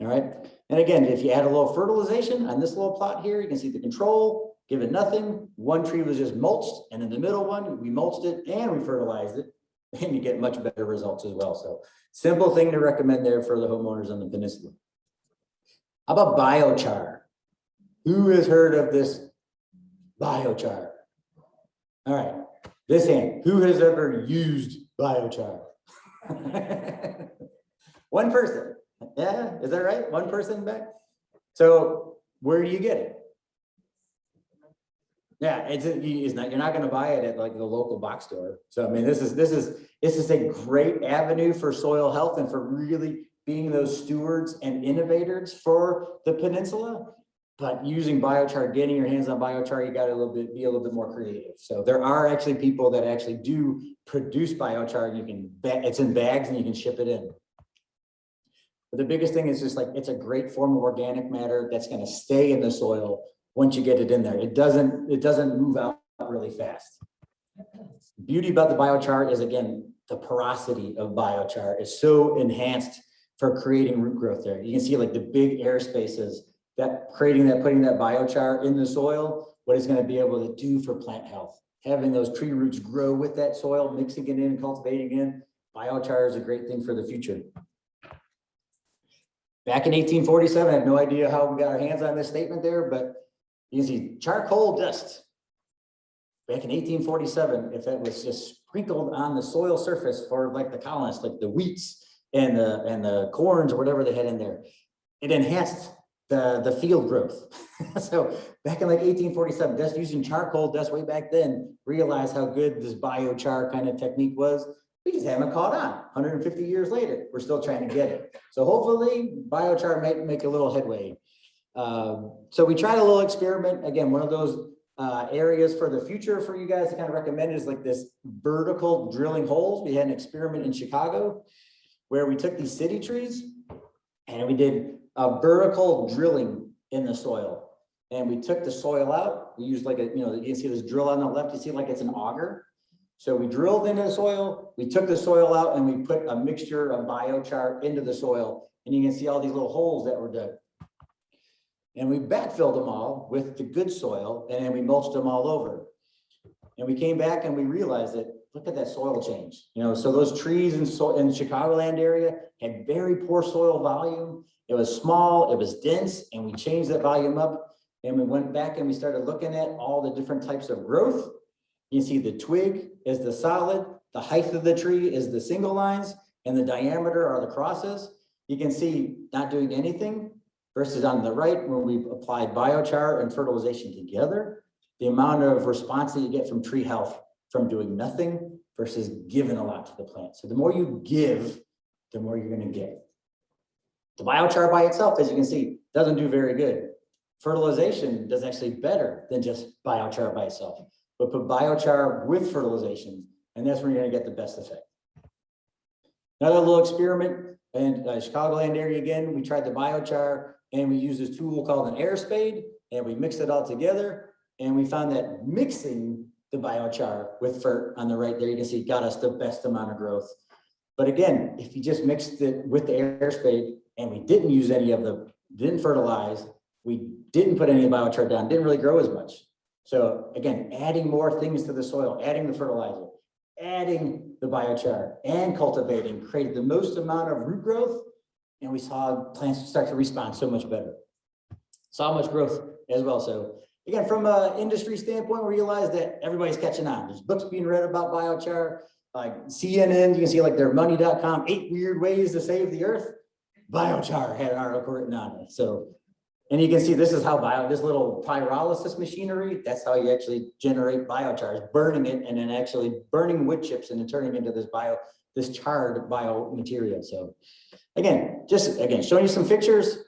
All right. And again, if you add a little fertilization on this little plot here, you can see the control, give it nothing. One tree was just mulched, and in the middle one, we mulched it and we fertilized it, and you get much better results as well. So simple thing to recommend there for the homeowners on the peninsula. How about biochar? Who has heard of this biochar? All right, this hand, who has ever used biochar? One person. Yeah, is that right? One person back? So where do you get it? Yeah, it's not, you're not going to buy it at like the local box store. So I mean, this is a great avenue for soil health and for really being those stewards and innovators for the peninsula. But using biochar, getting your hands on biochar, you got to be a little bit more creative. So there are actually people that actually do produce biochar. It's in bags and you can ship it in. But the biggest thing is just like, it's a great form of organic matter that's going to stay in the soil once you get it in there. It doesn't move out really fast. Beauty about the biochar is, again, the porosity of biochar is so enhanced for creating root growth there. You can see like the big air spaces that putting that biochar in the soil, what it's going to be able to do for plant health. Having those tree roots grow with that soil, mixing it in, cultivating in, biochar is a great thing for the future. Back in 1847, I have no idea how we got our hands on this statement there, but you can see charcoal dust. Back in 1847, if that was just sprinkled on the soil surface for like the colonists, like the wheats and the corns or whatever they had in there, it enhanced the field growth. So back in like 1847, just using charcoal dust way back then, realized how good this biochar kind of technique was. We just haven't caught on. 150 years later, we're still trying to get it. So hopefully biochar might make a little headway. So we tried a little experiment. Again, one of those areas for the future for you guys to kind of recommend is like this vertical drilling holes. We had an experiment in Chicago where we took these city trees and we did a vertical drilling in the soil. And we took the soil out. We used like you can see this drill on the left, you see like it's an auger. So we drilled into the soil, we took the soil out and we put a mixture of biochar into the soil. And you can see all these little holes that were dug. And we backfilled them all with the good soil, and then we mulched them all over. And we came back and we realized that, look at that soil change. So those trees in the Chicagoland area had very poor soil volume. It was small, it was dense, and we changed that volume up. And we went back and we started looking at all the different types of growth. You see the twig is the solid, the height of the tree is the single lines, and the diameter are the crosses. You can see not doing anything versus on the right, when we've applied biochar and fertilization together, the amount of response that you get from tree health from doing nothing versus giving a lot to the plant. So the more you give, the more you're going to get. The biochar by itself, as you can see, doesn't do very good. Fertilization does actually better than just biochar by itself. But put biochar with fertilization, and that's where you're going to get the best effect. Another little experiment in Chicagoland area again, we tried the biochar and we used this tool called an air spade and we mixed it all together. And we found that mixing the biochar with fert on the right there, you can see got us the best amount of growth. But again, if you just mixed it with the air spade and we didn't use didn't fertilize, we didn't put any biochar down, didn't really grow as much. So again, adding more things to the soil, adding the fertilizer, adding the biochar and cultivating create the most amount of root growth and we saw plants start to respond so much better. Saw much growth as well. So again, from an industry standpoint, we realized that everybody's catching on. There's books being read about biochar, like CNN, you can see like their money.com, 8 weird ways to save the earth. Biochar had an article written on it. So, and you can see this is how this little pyrolysis machinery, that's how you actually generate biochar, is burning it and then actually burning wood chips and then turning into this charred biomaterial. So again, showing you some pictures.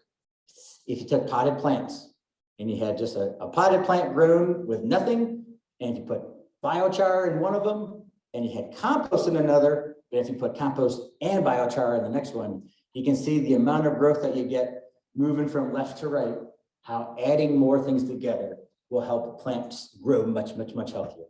If you took potted plants and you had just a potted plant grown with nothing, and if you put biochar in one of them and you had compost in another, but if you put compost and biochar in the next one, you can see the amount of growth that you get moving from left to right, how adding more things together will help plants grow much, much, much healthier.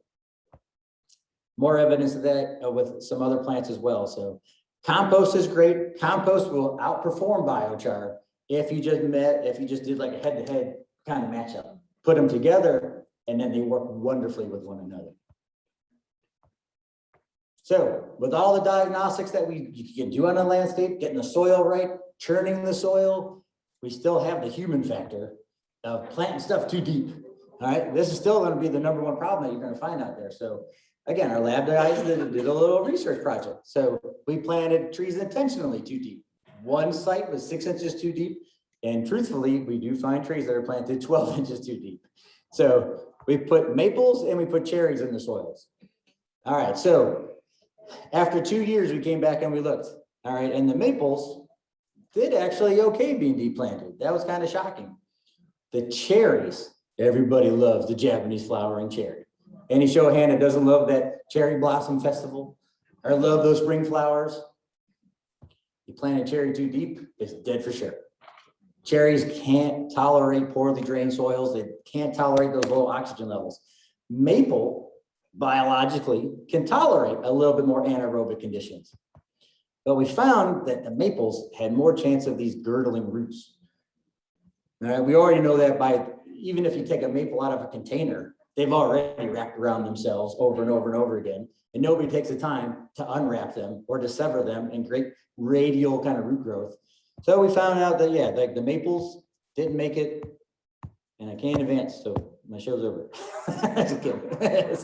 More evidence of that with some other plants as well. So compost is great. Compost will outperform biochar if you just did like a head-to-head kind of matchup. Put them together and then they work wonderfully with one another. So with all the diagnostics that you can do on a landscape, getting the soil right, churning the soil, we still have the human factor of planting stuff too deep. All right, this is still going to be the #1 problem that you're going to find out there. So again, our lab guys did a little research project. So we planted trees intentionally too deep. One site was 6 inches too deep. And truthfully, we do find trees that are planted 12 inches too deep. So we put maples and we put cherries in the soils. All right, so after 2 years, we came back and we looked. All right, and the maples did actually okay being deep planted. That was kind of shocking. The cherries, everybody loves the Japanese flowering cherry. Any show of hand that doesn't love that cherry blossom festival or love those spring flowers? You plant a cherry too deep, it's dead for sure. Cherries can't tolerate poorly drained soils. They can't tolerate those low oxygen levels. Maple, biologically, can tolerate a little bit more anaerobic conditions. But we found that the maples had more chance of these girdling roots. All right, we already know that even if you take a maple out of a container, they've already wrapped around themselves over and over and over again. And nobody takes the time to unwrap them or to sever them and create radial kind of root growth. So we found out that, yeah, like the maples didn't make it, and I can't advance, so my show's over. Just kidding.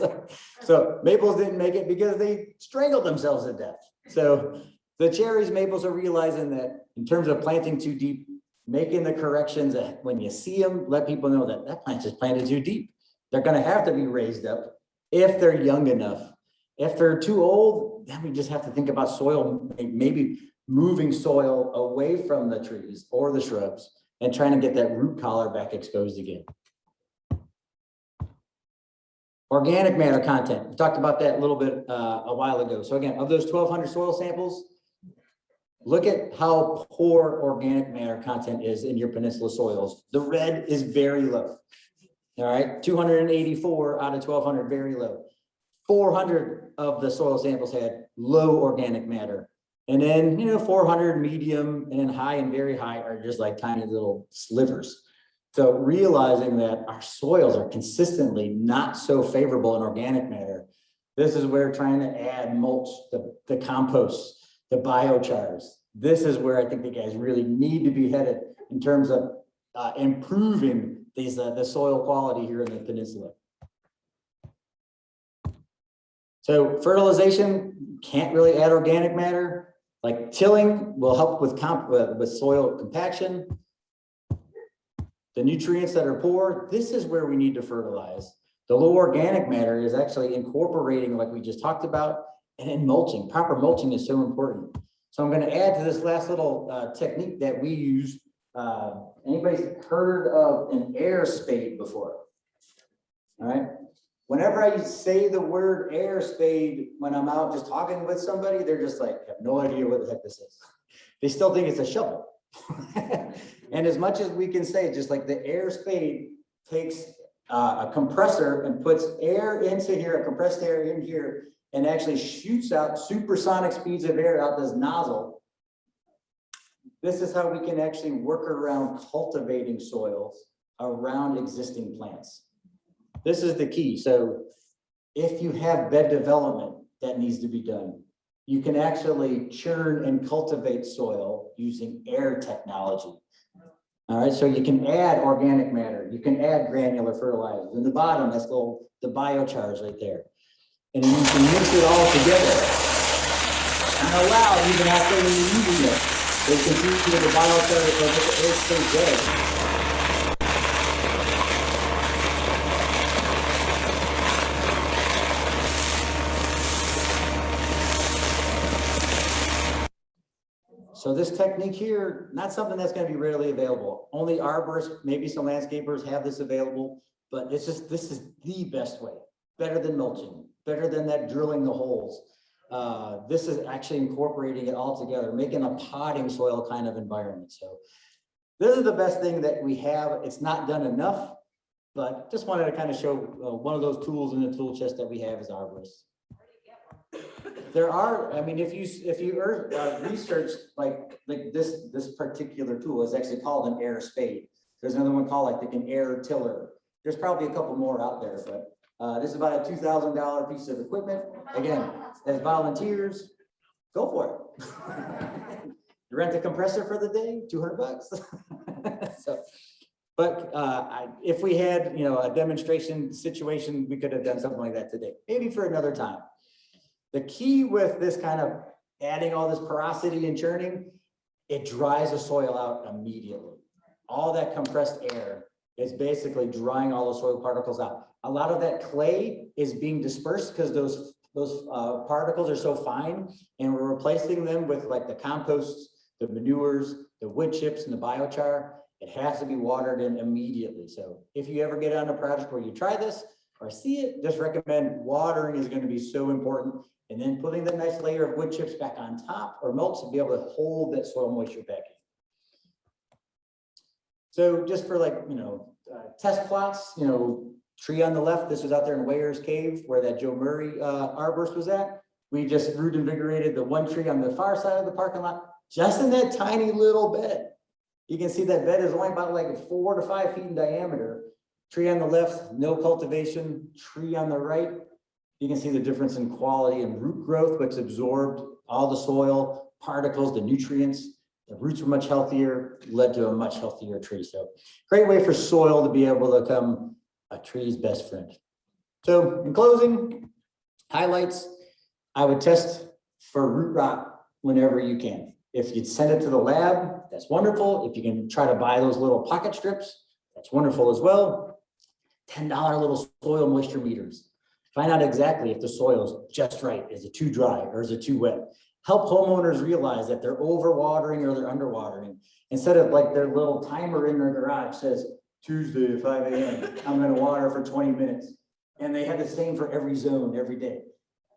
So maples didn't make it because they strangled themselves to death. So the cherries, maples are realizing that in terms of planting too deep, making the corrections that when you see them, let people know that that plant is planted too deep. They're going to have to be raised up if they're young enough. If they're too old, then we just have to think about soil, maybe moving soil away from the trees or the shrubs and trying to get that root collar back exposed again. Organic matter content. We talked about that a little bit a while ago. So again, of those 1,200 soil samples, look at how poor organic matter content is in your peninsula soils. The red is very low. All right, 284 out of 1,200, very low. 400 of the soil samples had low organic matter. And then, 400 medium, and then high and very high are just like tiny little slivers. So realizing that our soils are consistently not so favorable in organic matter, this is where trying to add mulch, the compost, the biochars, this is where I think the guys really need to be headed in terms of improving the soil quality here in the peninsula. So fertilization can't really add organic matter. Like tilling will help with soil compaction. The nutrients that are poor, this is where we need to fertilize. The low organic matter is actually incorporating, like we just talked about, and then mulching. Proper mulching is so important. So I'm going to add to this last little technique that we use. Anybody's heard of an air spade before? All right. Whenever I say the word air spade, when I'm out just talking with somebody, they're just like, have no idea what the heck this is. They still think it's a shovel. And as much as we can say, just like the air spade takes a compressor and puts air into here, a compressed air in here, and actually shoots out supersonic speeds of air out this nozzle. This is how we can actually work around cultivating soils around existing plants. This is the key. So if you have bed development that needs to be done, you can actually churn and cultivate soil using air technology. All right, so you can add organic matter, you can add granular fertilizers. In the bottom, that's the biochars right there. And then you can mix it all together. And allow, even after when you're using it, they can see the biochar is so good. So this technique here, not something that's going to be readily available. Only arborists, maybe some landscapers have this available, but it's just, this is the best way. Better than mulching, better than that drilling the holes. This is actually incorporating it all together, making a potting soil kind of environment. So this is the best thing that we have. It's not done enough, but just wanted to kind of show one of those tools in the tool chest that we have as arborists. There are, I mean, if you research like this particular tool is actually called an air spade. There's another one called like an air tiller. There's probably a couple more out there, but this is about a $2,000 piece of equipment. Again, as volunteers, go for it. You rent a compressor for the day, $200. So, but if we had, you know, a demonstration situation, we could have done something like that today, maybe for another time. The key with this kind of adding all this porosity and churning, it dries the soil out immediately. All that compressed air is basically drying all the soil particles out. A lot of that clay is being dispersed because those particles are so fine, and we're replacing them with like the composts, the manures, the wood chips, and the biochar. It has to be watered in immediately. So if you ever get on a project where you try this or see it, just recommend watering is going to be so important. And then putting the nice layer of wood chips back on top or mulch to be able to hold that soil moisture back in. So just for like, you know, test plots, you know, tree on the left, this was out there in Wayer's Cave where that Joe Murray arborist was at. We just root invigorated the one tree on the far side of the parking lot, just in that tiny little bed. You can see that bed is only about like 4 to 5 feet in diameter. Tree on the left, no cultivation. Tree on the right, you can see the difference in quality and root growth, which absorbed all the soil particles, the nutrients. The roots were much healthier, led to a much healthier tree. So great way for soil to be able to become a tree's best friend. So in closing, highlights, I would test for root rot whenever you can. If you'd send it to the lab, that's wonderful. If you can try to buy those little pocket strips, that's wonderful as well. $10 little soil moisture meters. Find out exactly if the soil is just right. Is it too dry or is it too wet? Help homeowners realize that they're overwatering or they're underwatering. Instead of like their little timer in their garage says, Tuesday at 5 a.m., I'm going to water for 20 minutes. And they have the same for every zone every day.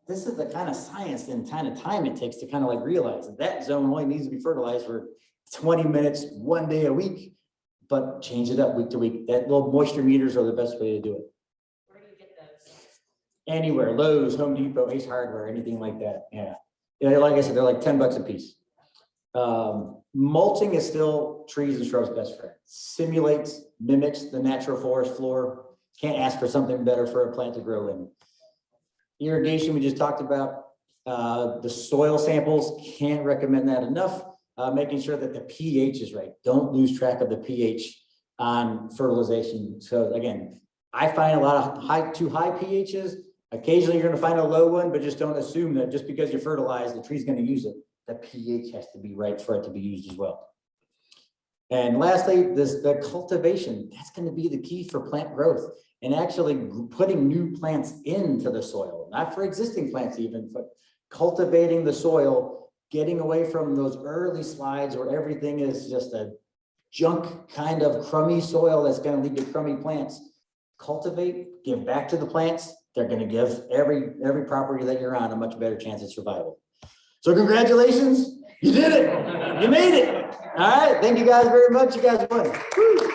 This is the kind of science and kind of time it takes to kind of like realize that zone only needs to be fertilized for 20 minutes, 1 day a week, but change it up week to week. That little moisture meters are the best way to do it. Where do you get those? Anywhere, Lowe's, Home Depot, Ace Hardware, anything like that. Yeah. Yeah, like I said, they're like 10 bucks a piece. Mulching is still trees and shrubs' best friend. Simulates, mimics the natural forest floor. Can't ask for something better for a plant to grow in. Irrigation, we just talked about. The soil samples, can't recommend that enough. Making sure that the pH is right. Don't lose track of the pH on fertilization. So again, I find a lot of too high pHs. Occasionally you're going to find a low one, but just don't assume that just because you fertilize, the tree's going to use it. The pH has to be right for it to be used as well. And lastly, the cultivation, that's going to be the key for plant growth and actually putting new plants into the soil, not for existing plants even, but cultivating the soil, getting away from those early slides where everything is just a junk kind of crummy soil that's going to lead to crummy plants. Cultivate, give back to the plants. They're going to give every property that you're on a much better chance of survival. So congratulations, you did it. You made it. All right, thank you guys very much. You guys won. Woo.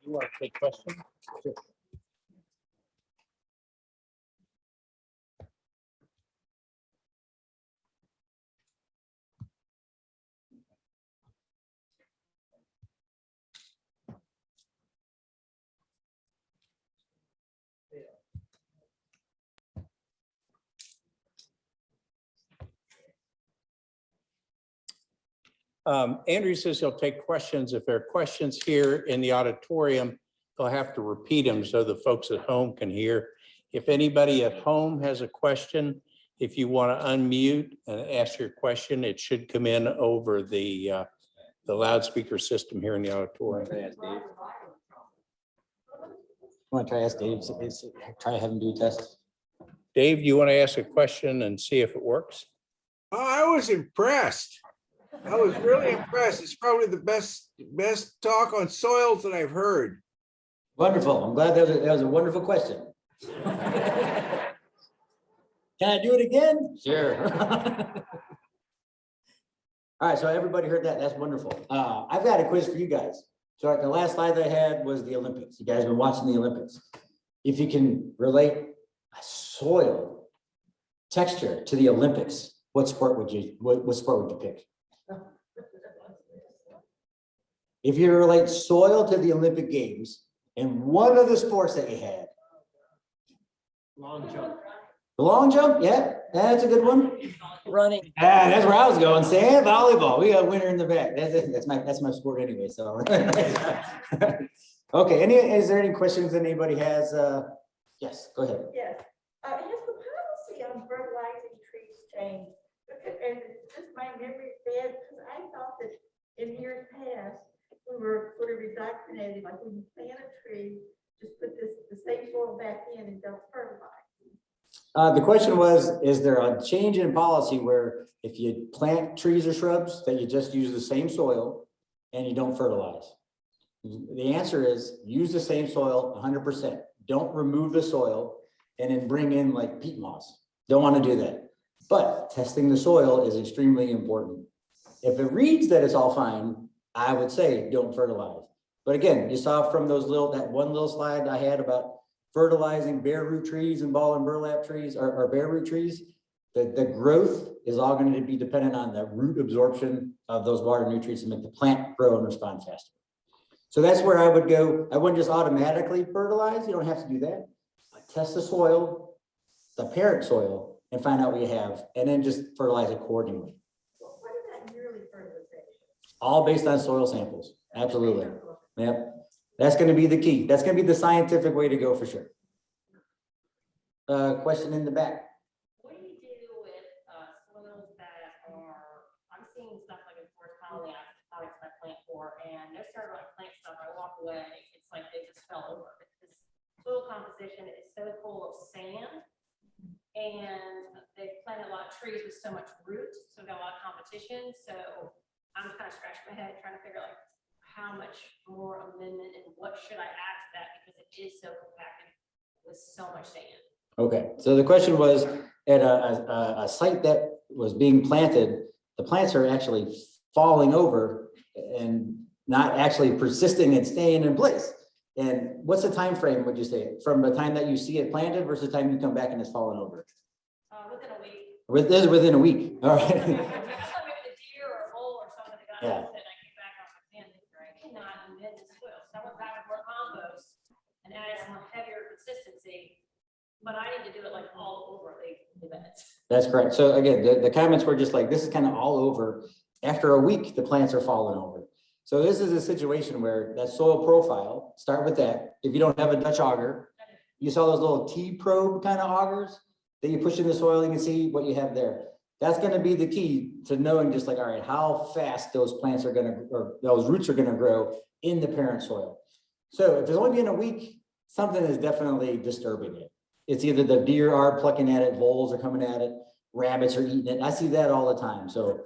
You want to take questions? Sure. Andrew says he'll take questions. If there are questions here in the auditorium, he'll have to repeat them so the folks at home can hear. If anybody at home has a question, if you want to unmute and ask your question, it should come in over the loudspeaker system here in the auditorium. Want to try ask Dave, try have him do a test? Dave, do you want to ask a question and see if it works? I was impressed. I was really impressed. It's probably the best talk on soils that I've heard. Wonderful. I'm glad that was a wonderful question. Can I do it again? Sure. All right, so everybody heard that. That's wonderful. I've got a quiz for you guys. So the last slide I had was the Olympics. You guys have been watching the Olympics. If you can relate a soil texture to the Olympics, what sport would you pick? If you relate soil to the Olympic Games and one of the sports that you had. Long jump. The long jump, yeah, that's a good one. Running. Ah, that's where I was going. Sand volleyball. We got a winner in the back. That's my sport anyway. So, okay. Is there any questions that anybody has? Yes, go ahead. Yes, has the policy on fertilizing trees changed? And just my memory bad, because I thought that in years past, we were sort of indoctrinated, like when you plant a tree, just put the same soil back in and don't fertilize. The question was, is there a change in policy where if you plant trees or shrubs that you just use the same soil and you don't fertilize? The answer is use the same soil 100%. Don't remove the soil and then bring in like peat moss. Don't want to do that. But testing the soil is extremely important. If it reads that it's all fine, I would say don't fertilize. But again, you saw from that one little slide I had about fertilizing bare root trees and ball and burlap trees or bare root trees, the growth is all going to be dependent on the root absorption of those water nutrients and make the plant grow and respond faster. So that's where I would go. I wouldn't just automatically fertilize. You don't have to do that. But test the soil, the parent soil, and find out what you have, and then just fertilize accordingly. What about yearly fertilization? All based on soil samples. Absolutely. Yep. That's going to be the key. That's going to be the scientific way to go for sure. Question in the back. What do you do with soils that are, I'm seeing stuff like in forest colony, products I plant for, and they're starting to like plant stuff, I walk away, it's like they just fell over. Because soil composition is so full of sand, and they've planted a lot of trees with so much root, so we've got a lot of competition. So I'm kind of scratching my head trying to figure like how much more amendment and what should I add to that, because it is so compacted with so much sand. Okay, so the question was at a site that was being planted, the plants are actually falling over and not actually persisting and staying in place. And what's the time frame, would you say, from the time that you see it planted versus the time you come back and it's fallen over? Within a week. Within a week. All right. I thought maybe the deer or a bull or something that got Yeah. it, and I came back on my fan, I cannot amend the soil. So I went back with more compost and added some heavier consistency, but I need to do it like all over the beds. That's correct. So again, the comments were just like, this is kind of all over. After a week, the plants are falling over. So this is a situation where that soil profile, start with that. If you don't have a Dutch auger, you saw those little T-probe kind of augers that you push in the soil, you can see what you have there. That's going to be the key to knowing just like, all right, how fast those plants are going to, or those roots are going to grow in the parent soil. So if it's only been a week, something is definitely disturbing it. It's either the deer are plucking at it, voles are coming at it, rabbits are eating it. I see that all the time. So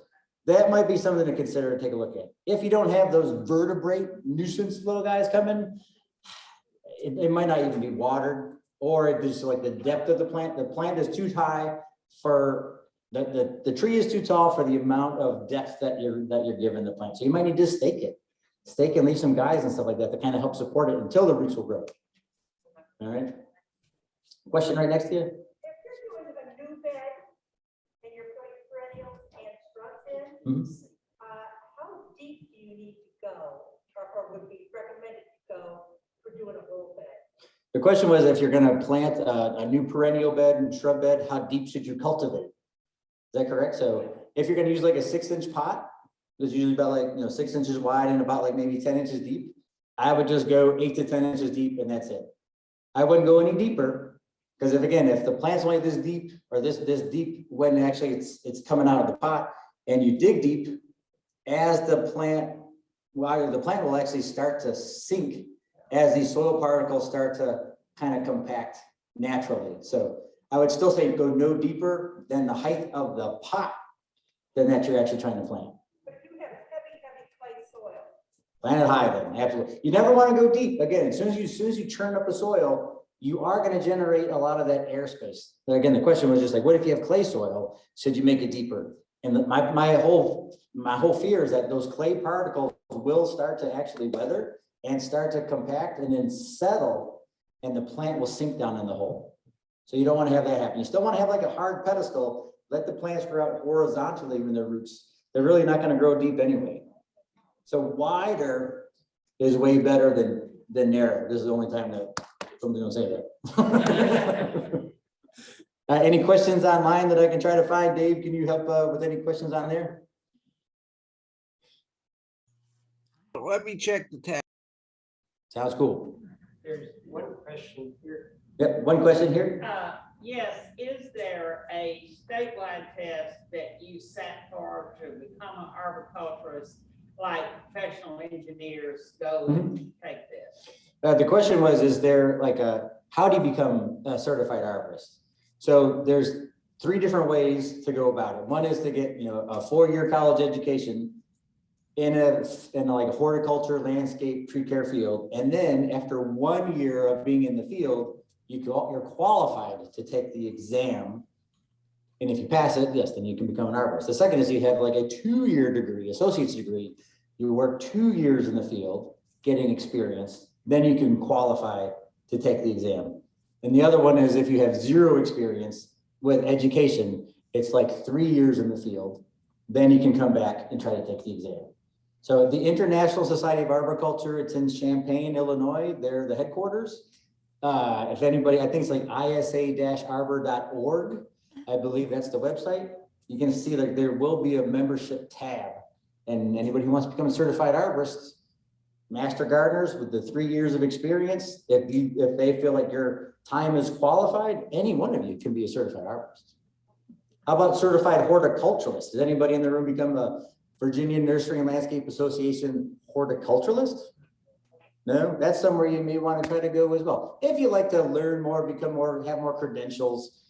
that might be something to consider and take a look at. If you don't have those vertebrate nuisance little guys coming, it might not even be watered, or it just like the depth of the plant. The plant is too high for the tree is too tall for the amount of depth that you're giving the plant. So you might need to stake and leave some guys and stuff like that to kind of help support it until the roots will grow. All right. Question right next to you. If you're doing a new bed and you're putting perennials and shrubs in, how deep do you need to go, or would be recommended to go for doing a whole bed? The question was, if you're going to plant a new perennial bed and shrub bed, how deep should you cultivate? Is that correct? So if you're going to use like a 6-inch pot, It's usually about like, 6 inches wide and about like maybe 10 inches deep. I would just go 8 to 10 inches deep and that's it. I wouldn't go any deeper because if the plant's only this deep or this deep when actually it's coming out of the pot and you dig deep, as the plant will actually start to sink as these soil particles start to kind of compact naturally. So I would still say go no deeper than the height of the pot than that you're actually trying to plant. But if you have heavy clay soil, Plant it high then, absolutely. You never want to go deep. Again, as soon as you churn up the soil, you are going to generate a lot of that airspace. But again, the question was just like, what if you have clay soil? Should you make it deeper? And my whole fear is that those clay particles will start to actually weather and start to compact and then settle, and the plant will sink down in the hole. So you don't want to have that happen. You still want to have like a hard pedestal. Let the plants grow out horizontally in their roots. They're really not going to grow deep anyway. So wider is way better than narrow. This is the only time that somebody's gonna say that. Any questions online that I can try to find? Dave, can you help with any questions on there? Let me check the tab. Sounds cool. There's one question here. Yep, one question here. Yes, is there a statewide test that you sat for to become an arboriculturist, like professional engineers go and take this? The question was, is there like how do you become a certified arborist? So there's 3 different ways to go about it. One is to get, a 4-year college education in like a horticulture, landscape, tree care field. And then after 1 year of being in the field, you're qualified to take the exam. And if you pass it, yes, then you can become an arborist. The second is you have like a 2-year degree, associate's degree. You work 2 years in the field, getting experience, then you can qualify to take the exam. And the other one is if you have 0 experience with education, it's like 3 years in the field, then you can come back and try to take the exam. So the International Society of Arboriculture, it's in Champaign, Illinois. They're the headquarters. If anybody, I think it's like isa-arbor.org. I believe that's the website. You can see like there will be a membership tab, and anybody who wants to become a certified arborist, master gardeners with the 3 years of experience, if they feel like your time is qualified, any one of you can be a certified arborist. How about certified horticulturalist? Does anybody in the room become a Virginia Nursery and Landscape Association horticulturalist? No, that's somewhere you may want to try to go as well. If you like to learn more, become more, have more credentials,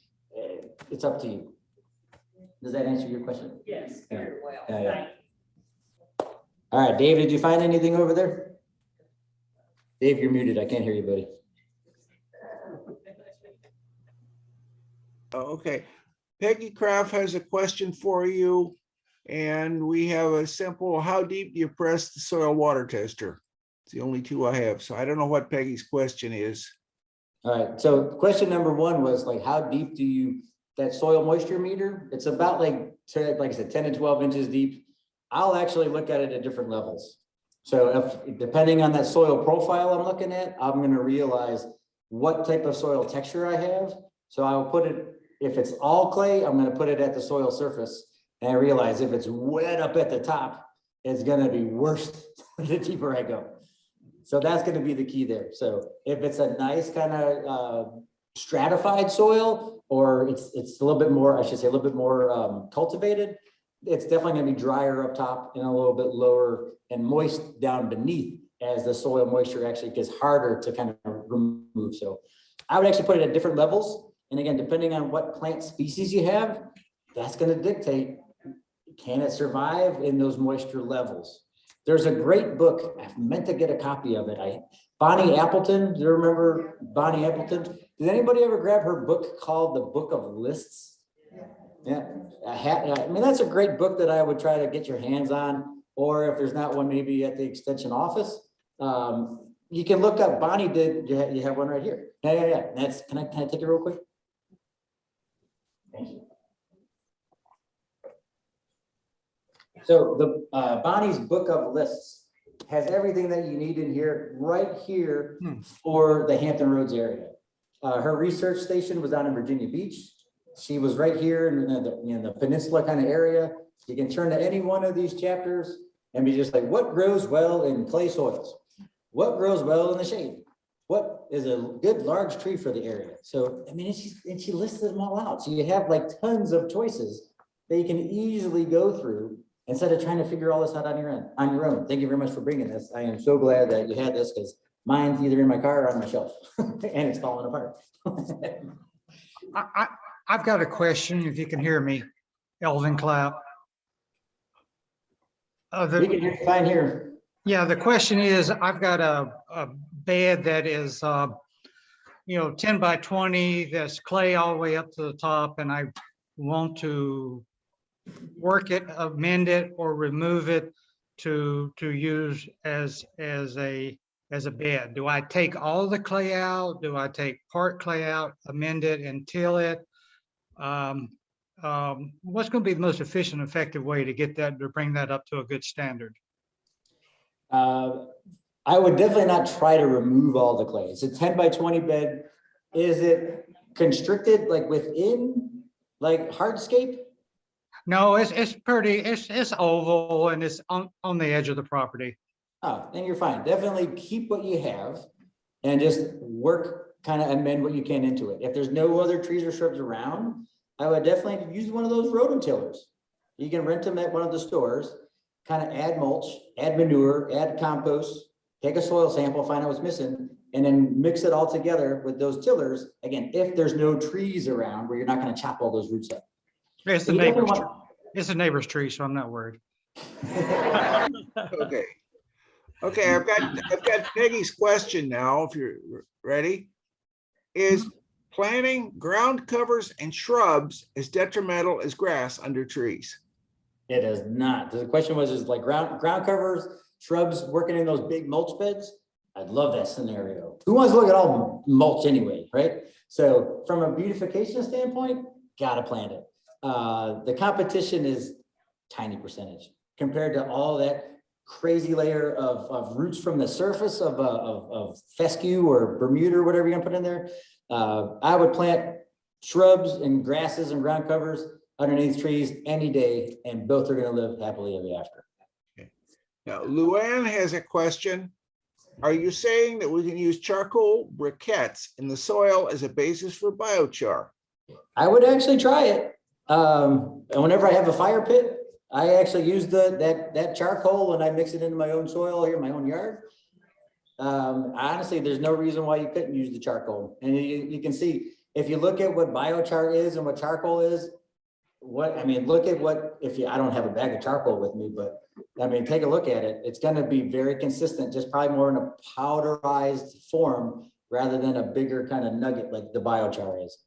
it's up to you. Does that answer your question? Yes, very well. Yeah, yeah. Thank you. All right, Dave, did you find anything over there? Dave, you're muted. I can't hear you, buddy. Okay, Peggy Kraft has a question for you. And we have a simple, how deep do you press the soil water tester? It's the only 2 I have. So I don't know what Peggy's question is. All right, so question number 1 was like, how deep do you, that soil moisture meter? It's about like I said, 10 to 12 inches deep. I'll actually look at it at different levels. So if, depending on that soil profile I'm looking at, I'm gonna realize what type of soil texture I have. So I will put it, if it's all clay, I'm gonna put it at the soil surface. And I realize if it's wet up at the top, it's gonna be worse the deeper I go. So that's gonna be the key there. So if it's a nice kind of stratified soil, or it's a little bit more, I should say a little bit more cultivated, it's definitely gonna be drier up top and a little bit lower and moist down beneath as the soil moisture actually gets harder to kind of remove. So I would actually put it at different levels. And again, depending on what plant species you have, that's gonna dictate, can it survive in those moisture levels? There's a great book, I meant to get a copy of it. Bonnie Appleton, do you remember Bonnie Appleton? Did anybody ever grab her book called The Book of Lists? Yeah, I mean, that's a great book that I would try to get your hands on, or if there's not one, maybe at the extension office. You can look up, Bonnie did, you have one right here. Yeah. That's, can I take it real quick? Thank you. So the Bonnie's Book of Lists has everything that you need in here, right here for the Hampton Roads area. Her research station was down in Virginia Beach. she was right here in the Peninsula kind of area. You can turn to any one of these chapters and be just like, what grows well in clay soils? What grows well in the shade? What is a good large tree for the area? So, I mean, and she listed them all out. So you have like tons of choices that you can easily go through instead of trying to figure all this out on your own. Thank you very much for bringing this. I am so glad that you had this because mine's either in my car or on my shelf and it's falling apart. I've got a question, if you can hear me, Elvin Clapp. We can hear you fine here. Yeah, the question is, I've got a bed that is, 10 by 20, that's clay all the way up to the top, and I want to work it, amend it, or remove it to use as a bed. Do I take all the clay out? Do I take part clay out, amend it, and till it? What's going to be the most efficient, effective way to get that, to bring that up to a good standard? I would definitely not try to remove all the clay. It's a 10 by 20 bed. Is it constricted like within like hardscape? No, it's pretty, it's oval and it's on the edge of the property. Oh, then you're fine. Definitely keep what you have and just work, kind of amend what you can into it. If there's no other trees or shrubs around, I would definitely use one of those rototillers. You can rent them at one of the stores, kind of add mulch, add manure, add compost, take a soil sample, find out what's missing, and then mix it all together with those tillers. Again, if there's no trees around where you're not going to chop all those roots up. It's the neighbor's tree. It's a neighbor's tree, so I'm not worried. Okay. Okay, I've got Peggy's question now, if you're ready. Is planting ground covers and shrubs as detrimental as grass under trees? It is not. The question was, is like ground covers, shrubs working in those big mulch beds? I'd love that scenario. Who wants to look at all mulch anyway, right? So from a beautification standpoint, gotta plant it. The competition is tiny percentage compared to all that crazy layer of roots from the surface of fescue or Bermuda or whatever you're gonna put in there. I would plant shrubs and grasses and ground covers underneath trees any day, and both are gonna live happily ever after. Okay. Now, Luann has a question. Are you saying that we can use charcoal briquettes in the soil as a basis for biochar? I would actually try it. And whenever I have a fire pit, I actually use that charcoal and I mix it into my own soil here in my own yard. Honestly, there's no reason why you couldn't use the charcoal. And you can see, if you look at what biochar is and what charcoal is, look at what, I don't have a bag of charcoal with me, but I mean, take a look at it. It's gonna be very consistent, just probably more in a powderized form rather than a bigger kind of nugget like the biochar is.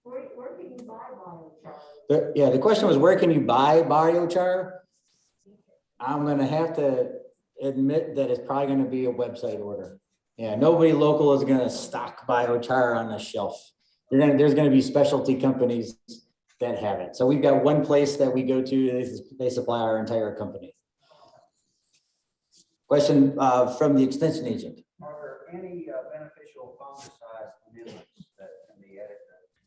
Where can you buy biochar? Yeah, the question was, where can you buy biochar? I'm gonna have to admit that it's probably gonna be a website order. Yeah, nobody local is gonna stock biochar on the shelf. There's gonna be specialty companies that have it. So we've got one place that we go to, they supply our entire company. Question from the extension agent. Are there any beneficial fungicide amendments that can be added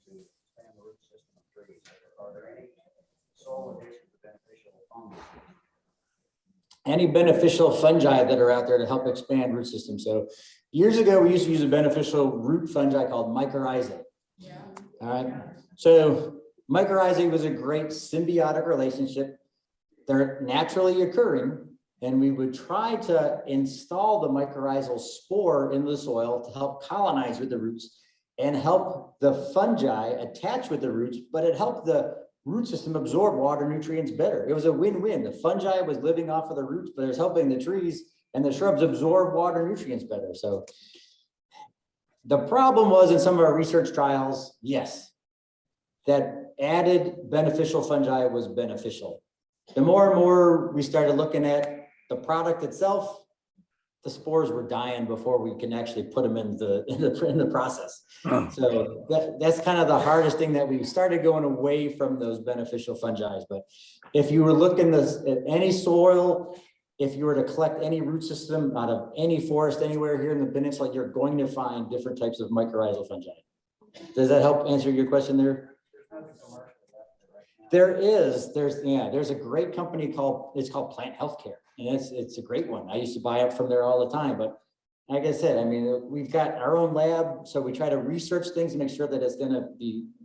to expand the root system of trees? Are there any soil additions to beneficial fungus? Any beneficial fungi that are out there to help expand root system. So years ago, we used to use a beneficial root fungi called mycorrhizae. Yeah. All right. So mycorrhizae was a great symbiotic relationship. They're naturally occurring, and we would try to install the mycorrhizal spore in the soil to help colonize with the roots and help the fungi attach with the roots, but it helped the root system absorb water nutrients better. It was a win-win. The fungi was living off of the roots, but it was helping the trees and the shrubs absorb water nutrients better. So the problem was in some of our research trials, yes, that added beneficial fungi was beneficial. The more and more we started looking at the product itself, the spores were dying before we can actually put them in the process. So that's kind of the hardest thing, that we started going away from those beneficial fungi. But if you were looking at any soil, if you were to collect any root system out of any forest anywhere here in the peninsula, you're going to find different types of mycorrhizal fungi. Does that help answer your question there? There's a great company called Plant Healthcare, and it's a great one. I used to buy it from there all the time, but like I said, I mean, we've got our own lab, so we try to research things and make sure that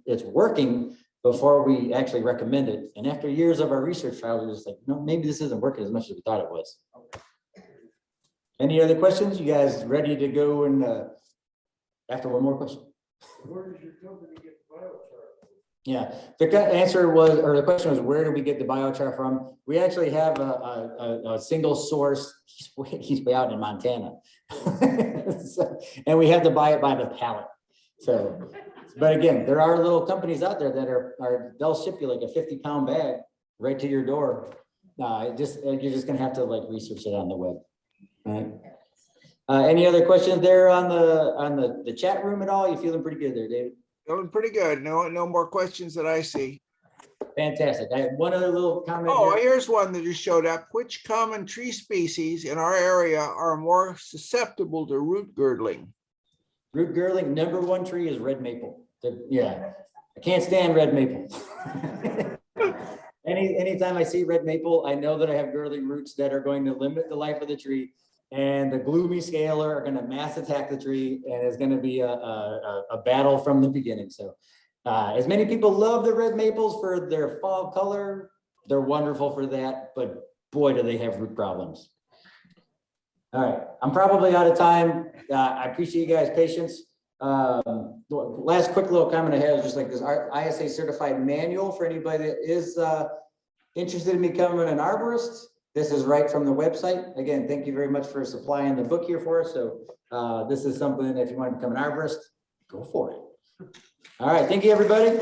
it's working before we actually recommend it. And after years of our research trials, we're just like, no, maybe this isn't working as much as we thought it was. Any other questions? You guys ready to go? And after one more question. Where does your company get biochar? Yeah, the answer was, or the question was, where do we get the biochar from? We actually have a single source. He's way out in Montana. So, and we have to buy it by the pallet. So, but again, there are little companies out there that they'll ship you like a 50-pound bag right to your door. You're just gonna have to like research it on the web. All right. Any other questions there on the chat room at all? You feeling pretty good there, David? Feeling pretty good. No more questions that I see. Fantastic. I have one other little comment. Oh, here. here's one that just showed up. Which common tree species in our area are more susceptible to root girdling? Root girdling, number one tree is red maple. Yeah, I can't stand red maple. Anytime I see red maple, I know that I have girdling roots that are going to limit the life of the tree. And the gloomy scaler are going to mass attack the tree, and it's going to be a battle from the beginning. So as many people love the red maples for their fall color, they're wonderful for that, but boy, do they have root problems. All right, I'm probably out of time. I appreciate you guys' patience. Last quick little comment I have is just like this ISA certified manual for anybody that is interested in becoming an arborist. This is right from the website. Again, thank you very much for supplying the book here for us. So this is something that if you want to become an arborist, go for it. All right, thank you, everybody.